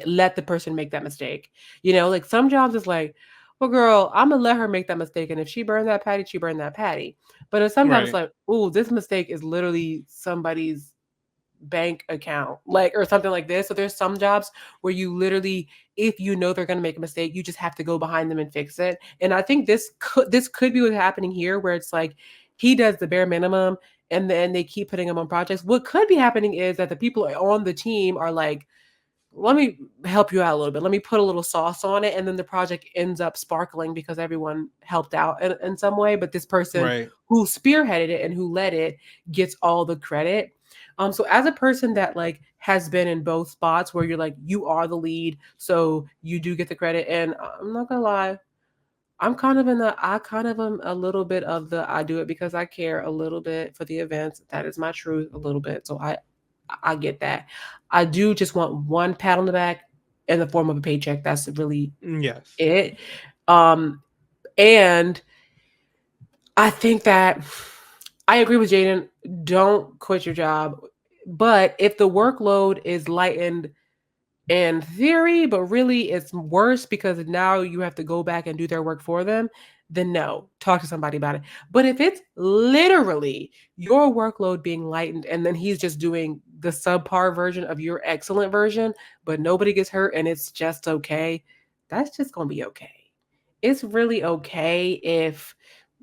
let the person make that mistake. Like some jobs is like, well, girl, I'm gonna let her make that mistake, and if she burned that patty, she burned that patty. But then sometimes it's Right. like, oh, this mistake is literally somebody's bank account, like, or something like this. So there's some jobs where you literally, if you know they're gonna make a mistake, you just have to go behind them and fix it. And I think this could be what's happening here, where it's like he does the bare minimum, and then they keep putting him on projects. What could be happening is that the people on the team are like, let me help you out a little bit. Let me put a little sauce on it. And then the project ends up sparkling because everyone helped out in some way. But this person Right. who spearheaded it and who led it gets all the credit. So as a person that like has been in both spots where you're like, you are the lead, so you do get the credit. And I'm not gonna lie, I kind of am a little bit of the, I do it because I care a little bit for the events. That is my truth a little bit. So I get that. I do just want one pat on the back in the form of a paycheck. That's really Yes. it. Um, and I think that I agree with Jaden. Don't quit your job. But if the workload is lightened in theory, but really it's worse because now you have to go back and do their work for them, then no, talk to somebody about it. But if it's literally your workload being lightened and then he's just doing the subpar version of your excellent version, but nobody gets hurt and it's just okay, that's just going to be okay. It's really okay if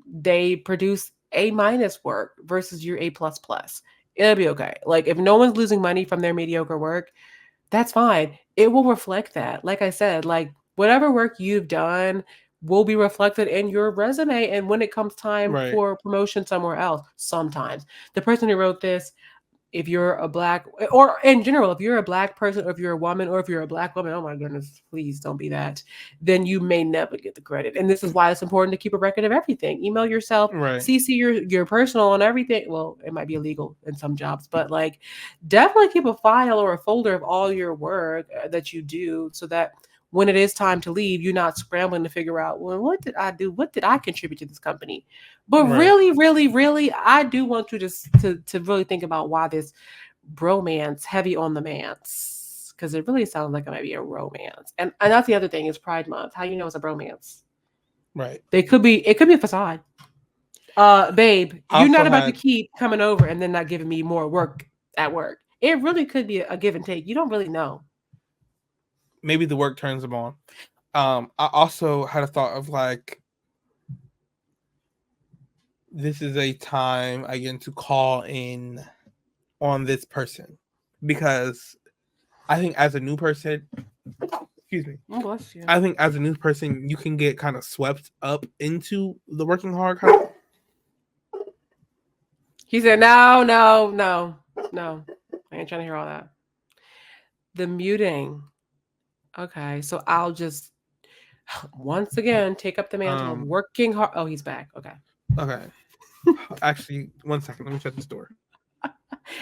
they produce A minus work versus your A plus plus. It'll be okay. Like if no one's losing money from their mediocre work, that's fine. It will reflect that. Like I said, like whatever work you've done will be reflected in your resume and when it comes time Right. for promotion somewhere else. Sometimes the person who wrote this, if you're a black, or in general, if you're a black person, or if you're a woman, or if you're a black woman, oh my goodness, please don't be that, then you may never get the credit. And this is why it's important to keep a record of everything. Email yourself, Right. CC your personal and everything. Well, it might be illegal in some jobs, but like definitely keep a file or a folder of all your work that you do so that when it is time to leave, you're not scrambling to figure out, well, what did I do? What did I contribute to this company? But Right. really, really, really, I do want you to really think about why this bromance heavy on the mance, because it really sounds like it might be a romance. And that's the other thing is Pride Month. How you know it's a bromance? Right. It could be a facade. Babe, I you're also not about to had keep coming over and then not giving me more work at work. It really could be a give and take. You don't really know. maybe the work turns them on. I also had a thought of like this is a time again to call in on this person because I think as a new person, excuse me, Oh, bless you. I think as a new person you can get kind of swept up into the working hard kind of. He said, no, no, no, no. I ain't trying to hear all that. The muting. Okay, so I'll just once again take up the mantle of Um, working hard. Oh, he's back. Okay. okay. Actually, 1 second. Let me shut this door.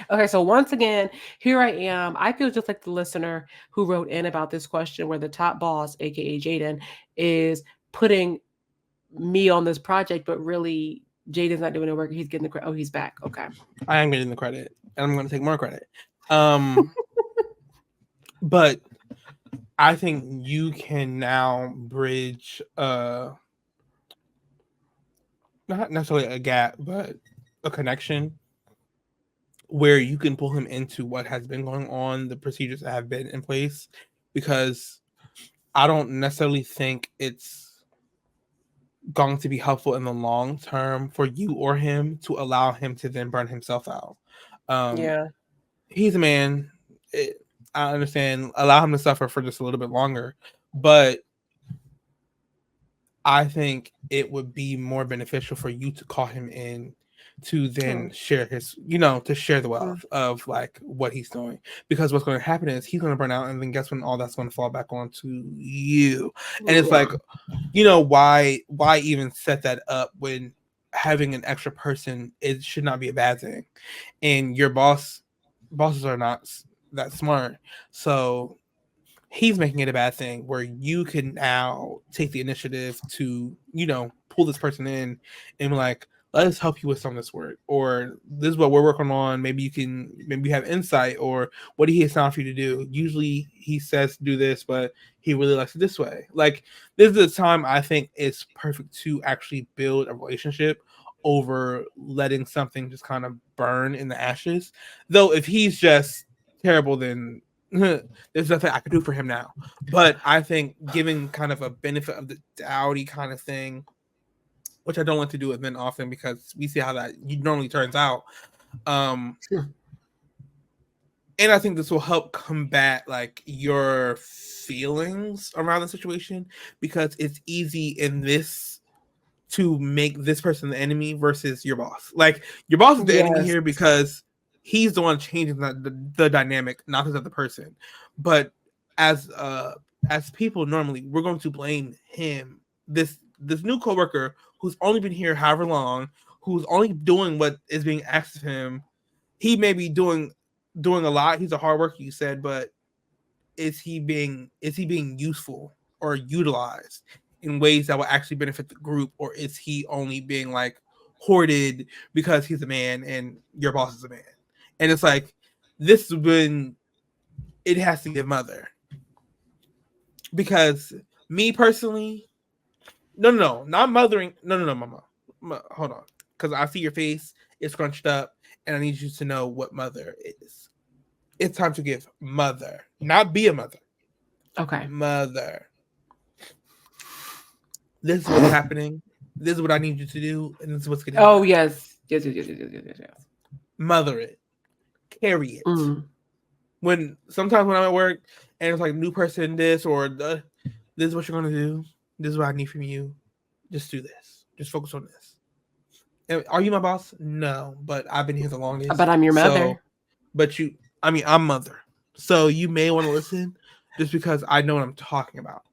Okay, so once again, here I am. I feel just like the listener who wrote in about this question where the top boss, aka Jaden, is putting me on this project, but really Jaden's not doing the work. He's getting the credit. Oh, he's back. Okay. I am getting the credit, and I'm going to take more credit. But I think you can now bridge not necessarily a gap, but a connection where you can pull him into what has been going on, the procedures that have been in place, because I don't necessarily think it's going to be helpful in the long term for you or him to allow him to then burn himself out. Um, Yeah. he's a man. I understand. Allow him to suffer for just a little bit longer, but I think it would be more beneficial for you to call him in to then Oh. share his, to share the Mm. wealth of like what he's doing. Because what's going to happen is he's going to burn out, and then guess when all that's going to fall back onto you. And it's like, why even set that up when having an extra person, it should not be a bad thing. And your bosses are not that smart. So he's making it a bad thing where you can now take the initiative to, pull this person in and be like, let us help you with some of this work, or this is what we're working on. Maybe you have insight, or what do he assign for you to do? Usually he says to do this, but he really likes it this way. Like, this is a time I think it's perfect to actually build a relationship over letting something just kind of burn in the ashes. Though if he's just terrible, then there's nothing I could do for him now. But I think giving kind of a benefit of the doubty kind of thing, which I don't want to do it then often because we see how that normally turns out. Sure. And I think this will help combat like your feelings around the situation, because it's easy in this to make this person the enemy versus your boss. Like, your boss is the enemy Yes. here because he's the one changing the dynamic, not the other person. But as people, normally we're going to blame him, this new coworker who's only been here however long, who's only doing what is being asked of him. He may be doing a lot. He's a hard worker, you said, but is he being useful or utilized in ways that will actually benefit the group, or is he only being like hoarded because he's a man and your boss is a man? And it's like, this has been, it has to give mother, because me personally, No, not mothering. No, mama. Hold on, because I see your face. It's scrunched up, and I need you to know what mother is. It's time to give mother, not be a mother. Okay. Mother. This is what's happening. This is what I need you to do, and this is what's getting Oh done. yes. Yes. Mother it. Carry it. Mm. Sometimes when I'm at work and it's like new person this or this is what you're gonna do. This is what I need from you. Just do this. Just focus on this. And are you my boss? No, but I've been here the longest. But I'm your So, mother. but I'm mother. So you may want to listen just because I know what I'm talking about.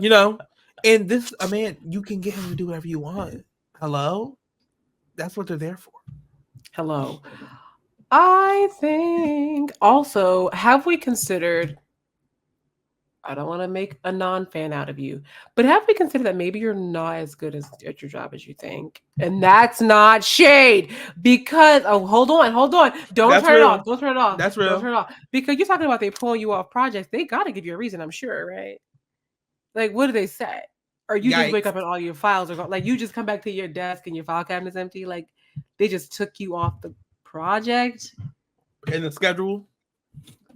You know? And this, a man, you can get him to do whatever you want. Hello? That's what they're there for. Hello. I think also, have we considered, I don't want to make a non-fan out of you, but have we considered that maybe you're not as good at your job as you think? And that's not shade because, oh, hold on. Don't That's turn it real. off. Don't turn it off. That's Don't real. turn it off. Because you're talking about they pulling you off projects. They got to give you a reason, I'm sure, right? Like, what do they say? Or you just wake Yikes. up and all your files are gone. Like, you just come back to your desk and your file cabinet's empty. Like, they just took you off the project. In the schedule.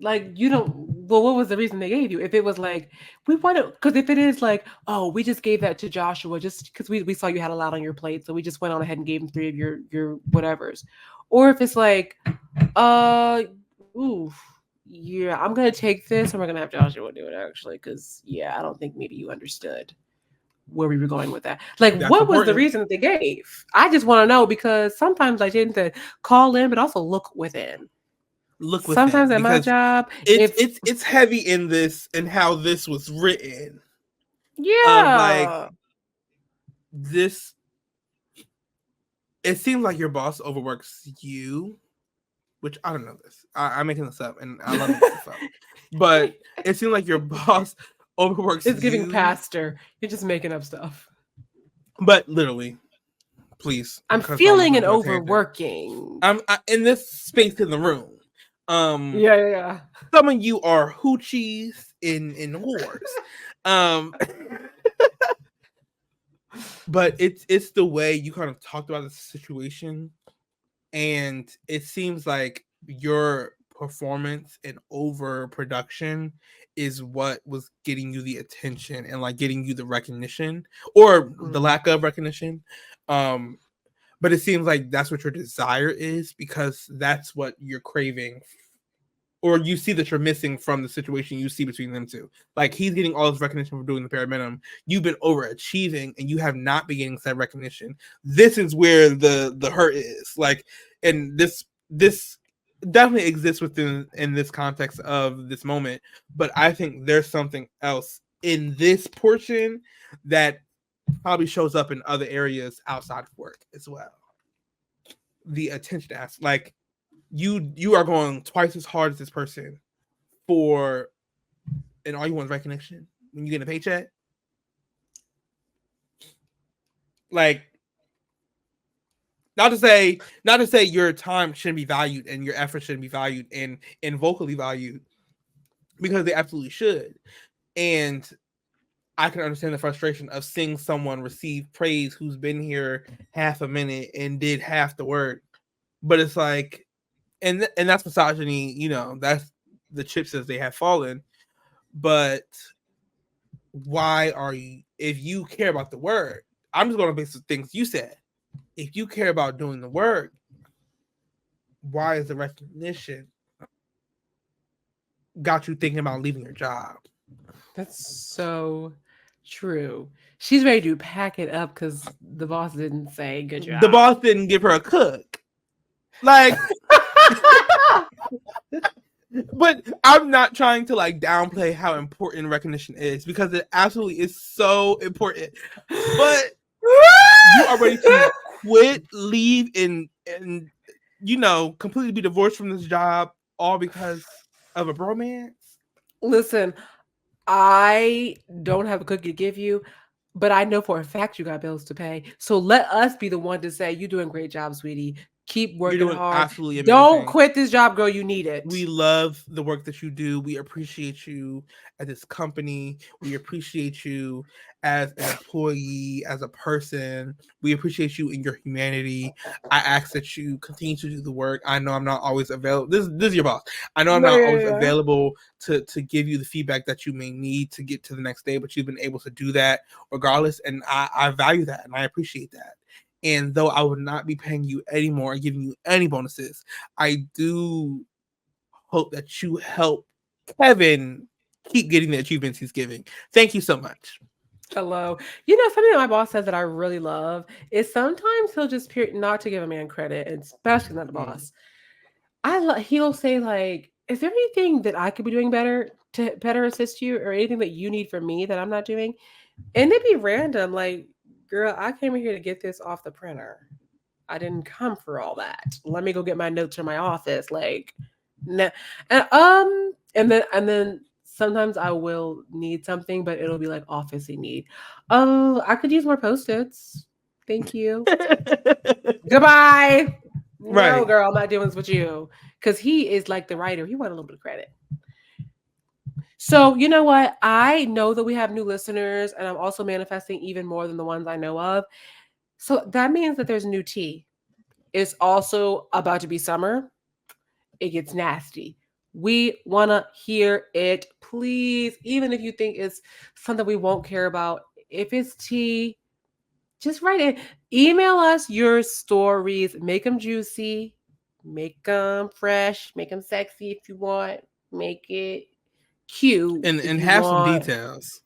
Like, you don't, well, what was the reason they gave you? If it was like, we want to, because if it is like, oh, we just gave that to Joshua just because we saw you had a lot on your plate. So we just went on ahead and gave him 3 of your whatevers. Or if it's like, uh, ooh, yeah, I'm going to take this and we're going to have Joshua do it actually. Because, yeah, I don't think maybe you understood where we were going with that. Like, That's what was the important. reason that they gave? I just want to know because sometimes I tend to call in, but also look within. Look Sometimes within at my because job, it's if it's it's heavy in this and how this was written of like yeah, this. It seems like your boss overworks you, which I don't know this. I'm making this up, and I love making stuff up. But it seems like your boss overworks it's giving you, pastor. You're just making up stuff. but literally, please, I'm because I don't want feeling to an go on a tangent. overworking. In this space in the room. Um, Yeah. some of you are hoochies in whores. Um, but it's the way you kind of talked about the situation, and it seems like your performance and overproduction is what was getting you the attention and like getting you the recognition or the Mm. lack of recognition. um but it seems like that's what your desire is because that's what you're craving, or you see that you're missing from the situation you see between them two. Like he's getting all this recognition for doing the bare minimum. You've been overachieving and you have not been getting that recognition. This is where the hurt is. Like, and this definitely exists within in this context of this moment. But I think there's something else in this portion that probably shows up in other areas outside of work as well. The attention aspect, like you are going twice as hard as this person for, and all you want is recognition when you get a paycheck. Like, not to say your time shouldn't be valued and your effort shouldn't be valued and vocally valued, because they absolutely should. And I can understand the frustration of seeing someone receive praise who's been here half a minute and did half the work. But it's like, and that's misogyny, that's the chips as they have fallen. But why are you, if you care about the work, I'm just going to base the things you said. If you care about doing the work, why is the recognition got you thinking about leaving your job? That's so true. She's ready to pack it up because the boss didn't say good The job. boss didn't give her a cook. Like, but I'm not trying to like downplay how important recognition is, because it absolutely is so important. But you are ready to quit, leave, and completely be divorced from this job, all because of a bromance. Listen, I don't have a cookie to give you, but I know for a fact you got bills to pay. So let us be the one to say, you're doing a great job, sweetie. Keep You're working doing hard. absolutely Don't amazing. quit this job, girl. You need it. We love the work that you do. We appreciate you at this company. We appreciate you as an employee, as a person. We appreciate you in your humanity. I ask that you continue to do the work. I know I'm not always available. This is your boss. I know I'm No, not yeah, always yeah. available to give you the feedback that you may need to get to the next day, but you've been able to do that regardless. And I value that and I appreciate that. And though I would not be paying you any more or giving you any bonuses, I do hope that you help Kevin keep getting the achievements he's giving. Thank you so much. Hello. You know, something that my boss says that I really love is sometimes he'll just not to give a man credit, and especially not the Mm. boss. He'll say like, "Is there anything that I could be doing better to better assist you, or anything that you need from me that I'm not doing?" And it'd be random, like, "Girl, I came here to get this off the printer. I didn't come for all that. Let me go get my notes from my office." Like, no, and then sometimes I will need something, but it'll be like officey need. Oh, I could use more post-its. Thank you. Goodbye. No, Right. girl, I'm not doing this with you. Because he is like the writer. He wanted a little bit of credit. So, you know what? I know that we have new listeners, and I'm also manifesting even more than the ones I know of. So that means that there's new tea. It's also about to be summer. It gets nasty. We want to hear it, please. Even if you think it's something we won't care about, if it's tea, just write it. Email us your stories. Make them juicy, make them fresh, make them sexy if you want, make it cute if And you have some want. details.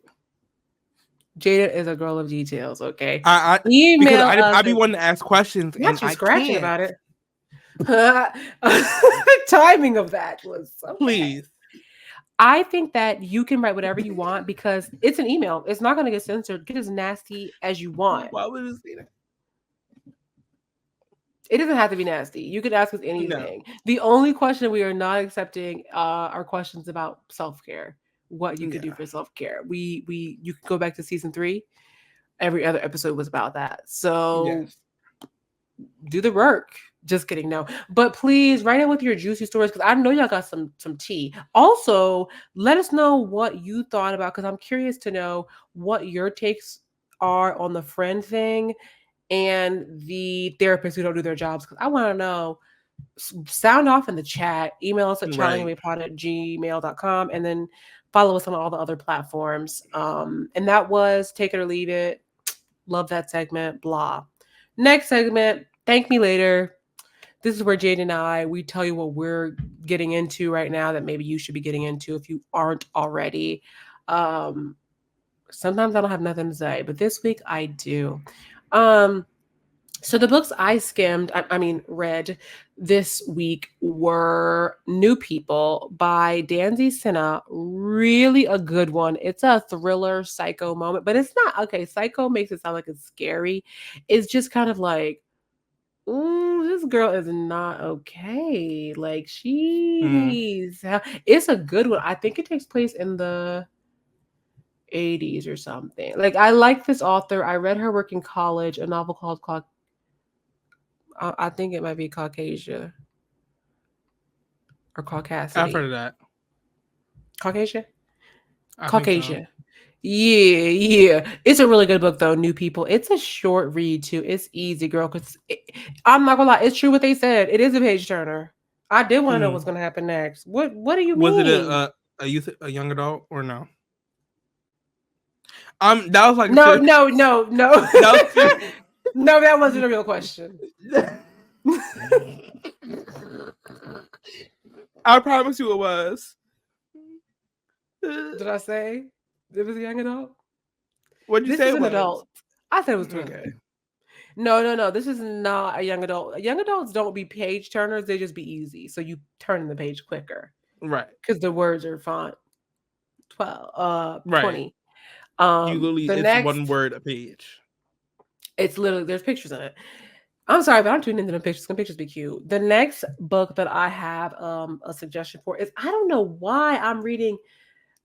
Jada is a girl of details, okay? I because Email us. I be wanting to ask questions and Not you I scratching can't. about it. Timing of that was okay. Please. I think that you can write whatever you want because it's an email. It's not going to get censored. Get as nasty as you want. Why would it say that? It doesn't have to be nasty. You could ask us No. anything. The only question we are not accepting are questions about self care. What you could do Yeah. for self care. You can go back to season 3. Every other episode was about that. So Yes. do the work. Just kidding, no. But please write in with your juicy stories because I know y'all got some tea. Also, let us know what you thought about because I'm curious to know what your takes are on the friend thing and the therapists who don't do their jobs. Because I want to know. Sound off in the chat. Email us at Right. challengingwaypod@gmail.com and then follow us on all the other platforms. And that was Take It or Leave It. Love that segment. Blah. Next segment. Thank me later. This is where Jade and we tell you what we're getting into right now that maybe you should be getting into if you aren't already. Um, Sometimes I don't have nothing to say, but this week I do. So the books I skimmed, read this week were New People by Danzy Senna. Really a good one. It's a thriller psycho moment, but it's not okay. Psycho makes it sound like it's scary. It's just kind of like, ooh, this girl is not okay. Like she Mm. needs help. It's a good one. I think it takes place in the 80s or something. Like I like this author. I read her work in college, a novel called I think it might be Caucasia or I've heard Caucasity. of that. Caucasia? I think so. Caucasia. Yeah, yeah. It's a really good book though, New People. It's a short read too. It's easy, girl. I'm not gonna lie, it's true what they said. It is a page turner. I did want to know Mm. what's gonna happen next. What do you Was it mean? a young adult or no? That was like a No, serious. no, no, no. That was serious. No, that wasn't a real question. I promise you it was. Did I say it was a young adult? What'd you This say is it an was? adult. I said it was Okay. 20. No, no, no. This is not a young adult. Young adults don't be page turners. They just be easy. So you turn the page quicker Right. because the words are font Right. 20. You literally, The it's one next, word a page. it's literally, there's pictures in it. I'm sorry, but I'm tuning into the pictures. Can pictures be cute? The next book that I have a suggestion for is I don't know why I'm reading.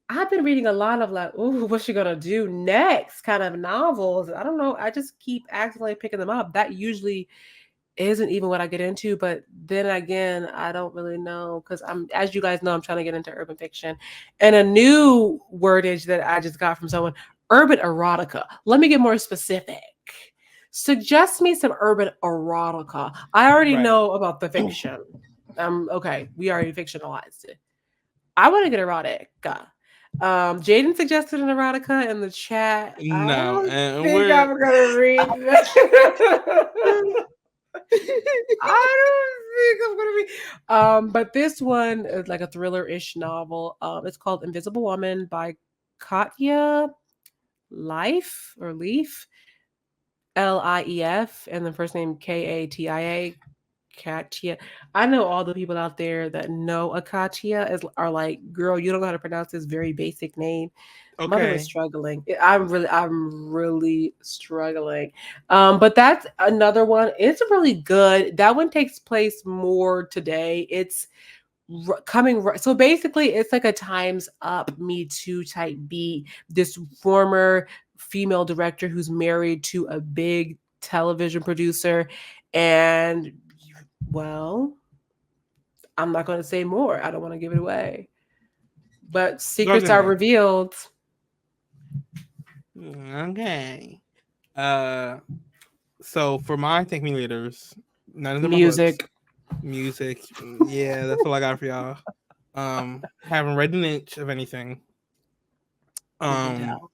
I've been reading a lot of like, ooh, what's she gonna do next? Kind of novels. I don't know. I just keep accidentally picking them up. That usually isn't even what I get into. But then again, I don't really know because as you guys know, I'm trying to get into urban fiction. And a new wordage that I just got from someone, urban erotica. Let me get more specific. Suggest me some urban erotica. I already Right. know about the fiction. Okay, we already fictionalized it. I want to get erotica. Jaden suggested an erotica in the chat. I No, don't and think we're I'm gonna read that. I don't think I'm gonna be. But this one is like a thriller-ish novel. It's called Invisible Woman by Katya Life or Leaf, Lief, and the first name Katia. Katya. I know all the people out there that know a Katya are like, girl, you don't know how to pronounce this very basic name. Mother is okay. struggling. I'm really struggling. But that's another one. It's really good. That one takes place more today. It's so basically it's like a times up Me Too type beat. This former female director who's married to a big television producer, and well, I'm not going to say more. I don't want to give it away, but Go secrets are ahead. revealed. Okay. Uh, so for my thank me leaders, none of them are books. Music. Music. Yeah, that's all I got for y'all. Haven't read an inch of anything. We can Um, tell.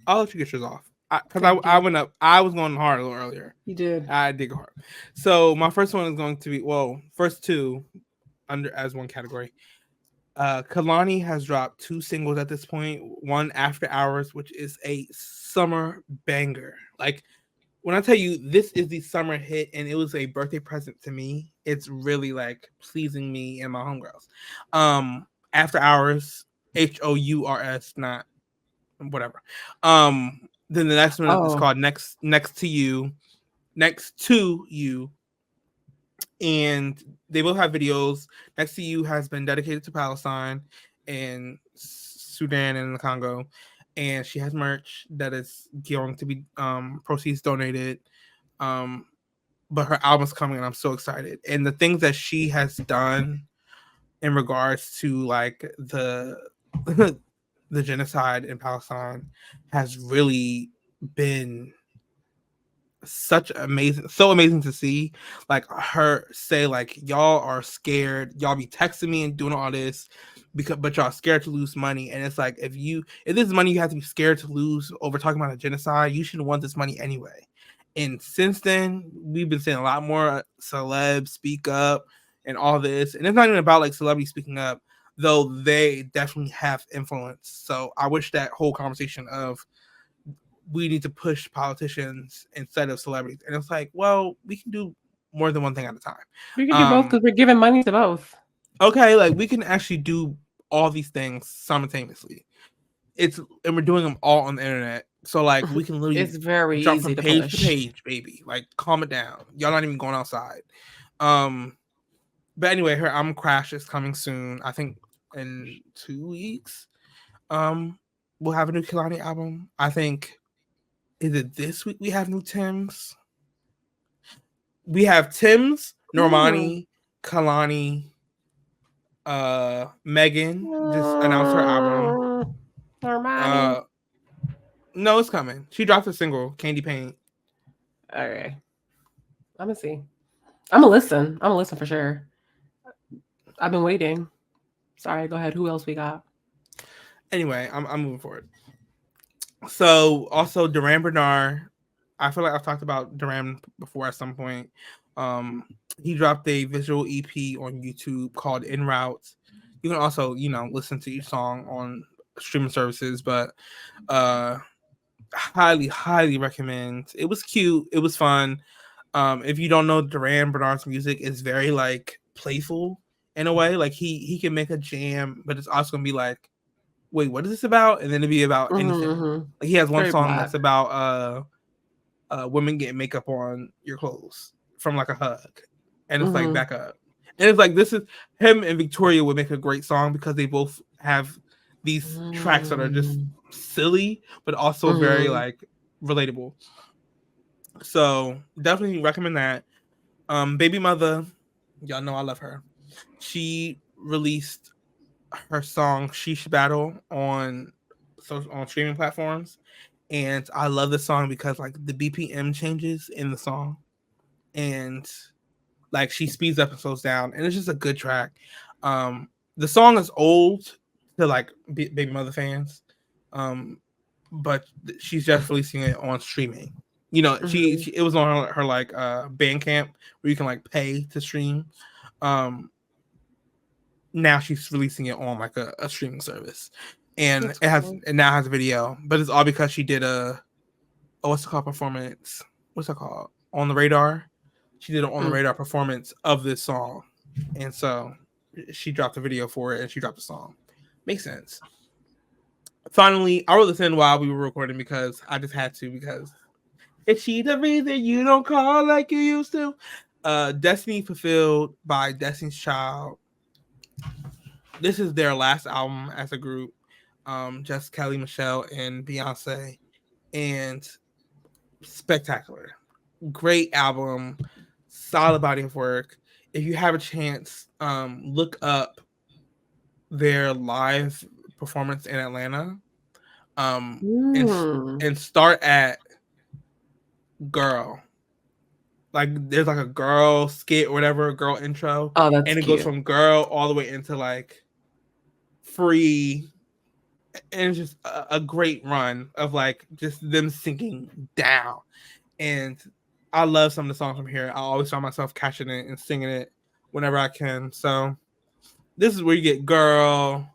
I'll let you get yours off. Because Thank I you. went up. I was going hard a little earlier. You did. I did go hard. So my first one is going to be first two under as one category. Kalani has dropped 2 singles at this point. One After Hours, which is a summer banger. Like when I tell you this is the summer hit and it was a birthday present to me, it's really like pleasing me and my homegirls. After Hours, HOURS, not whatever. Then the next one is Oh. called Next to You. Next to You, and they both have videos. Next to You has been dedicated to Palestine and Sudan and the Congo, and she has merch that is going to be proceeds donated. Um, but her album's coming, and I'm so excited. And the things that she has done in regards to like the the genocide in Palestine has really been so amazing to see. Like her say like y'all are scared, y'all be texting me and doing all this because but y'all scared to lose money. And it's like if this is money you have to be scared to lose over talking about a genocide, you shouldn't want this money anyway. And since then we've been seeing a lot more celebs speak up and all this, and it's not even about like celebrities speaking up, though they definitely have influence. So I wish that whole conversation of we need to push politicians instead of celebrities. And it's like, well, we can do more than one thing at a time. We can do both because we're giving money to both. Okay, like we can actually do all these things simultaneously. And we're doing them all on the internet. So like we can literally It's very jump easy from to page to push. page, baby. Like calm it down. Y'all not even going outside. Um but anyway, her album Crash is coming soon. I think in 2 weeks. We'll have a new Kehlani album. I think is it this week we have new Tim's? We have Tim's, Mm. Normani, Kalani, Megan just announced her album. Armani. Uh no, it's coming. She dropped a single, Candy Paint. Okay. I'm gonna see. I'm gonna listen. I'm gonna listen for sure. I've been waiting. Sorry, go ahead. Who else we got? Anyway, I'm moving forward. So also Duran Bernard. I feel like I've talked about Duran before at some point. He dropped a visual EP on YouTube called En Route. You can also, listen to each song on streaming services, but highly, highly recommend. It was cute. It was fun. If you don't know, Duran Bernard's music is very like playful in a way. Like he can make a jam, but it's also gonna be like, wait, what is this about? And then it'd be about anything. Mm-hmm. Like he has one Very song black. that's about women getting makeup on your clothes from like a hug, and it's like Mm-hmm. back up, and it's like this is him and Victoria would make a great song because they both have these tracks that are just silly but also very Mm-hmm. like relatable. So definitely recommend that. Baby Mother, y'all know I love her. She released her song "Sheesh Battle" on streaming platforms, and I love the song because like the BPM changes in the song, and like she speeds up and slows down, and it's just a good track. The song is old to like Baby Mother fans, but she's just releasing it on streaming. You know, she it was on her like Bandcamp where you can like pay to stream. Now she's releasing it on like a streaming service, and it now has a video, but it's all because she did what's it called performance? What's it called? On the Radar. She did an On the Radar performance of this song, and so she dropped a video for it and she dropped a song. Makes sense. Finally, I wrote this in while we were recording because I just had to, because is she the reason you don't call like you used to? Destiny Fulfilled by Destiny's Child. This is their last album as a group. Just Kelly, Michelle, and Beyonce, and spectacular. Great album, solid body of work. If you have a chance, look up their live performance in Atlanta. And start at Girl. Like there's like a girl skit or whatever, girl intro. Oh, that's and it cute. goes from Girl all the way into like Free. And it's just a great run of like just them sinking down. And I love some of the songs from here. I always find myself catching it and singing it whenever I can. So this is where you get Girl.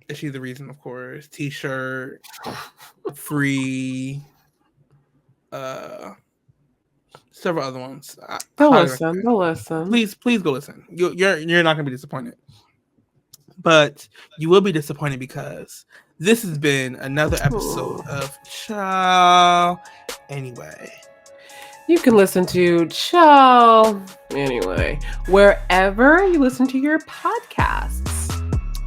Is She the Reason, of course. T-shirt. Free. Several other ones. Go listen. Please go listen. You're not gonna be disappointed. But you will be disappointed because this has been another episode of Ciao Anyway. You can listen to Ciao Anyway wherever you listen to your podcasts.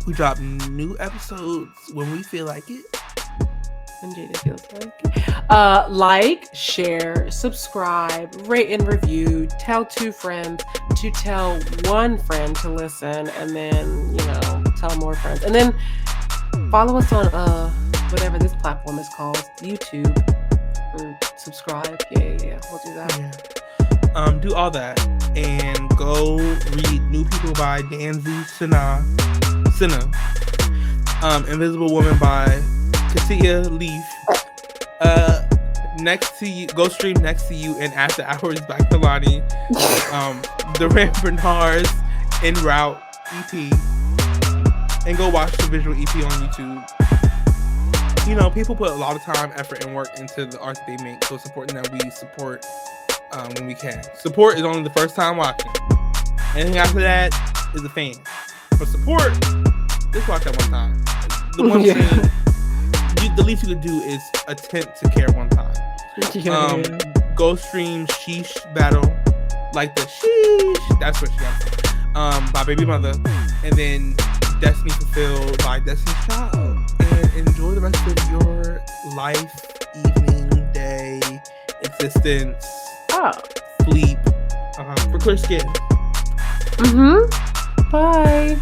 We drop new episodes when we feel like it. When Jada feels like. Like, share, subscribe, rate and review. Tell 2 friends to tell 1 friend to listen, and then tell more friends. And then follow us on whatever this platform is called, YouTube, or subscribe. Yeah, we'll do that. Yeah. Do all that and go read New People by Danzy Sinha. Invisible Woman by Katia Leaf. Next to You, go stream Next to You and After Hours by Kalani. The Bernards En Route EP. And go watch the visual EP on YouTube. People put a lot of time, effort, and work into the art that they make, so it's important that we support when we can. Support is only the first time watching. Anything after that is a fan. For support, just watch that one time. The one thing, the least you could do is attempt to care one time. Go stream Sheesh Battle, like the Sheesh. That's what she got. By Baby Mother, and then Destiny Fulfilled by Destiny's Child. And enjoy the rest of your life, evening, day, existence, sleep, for clear skin. Bye.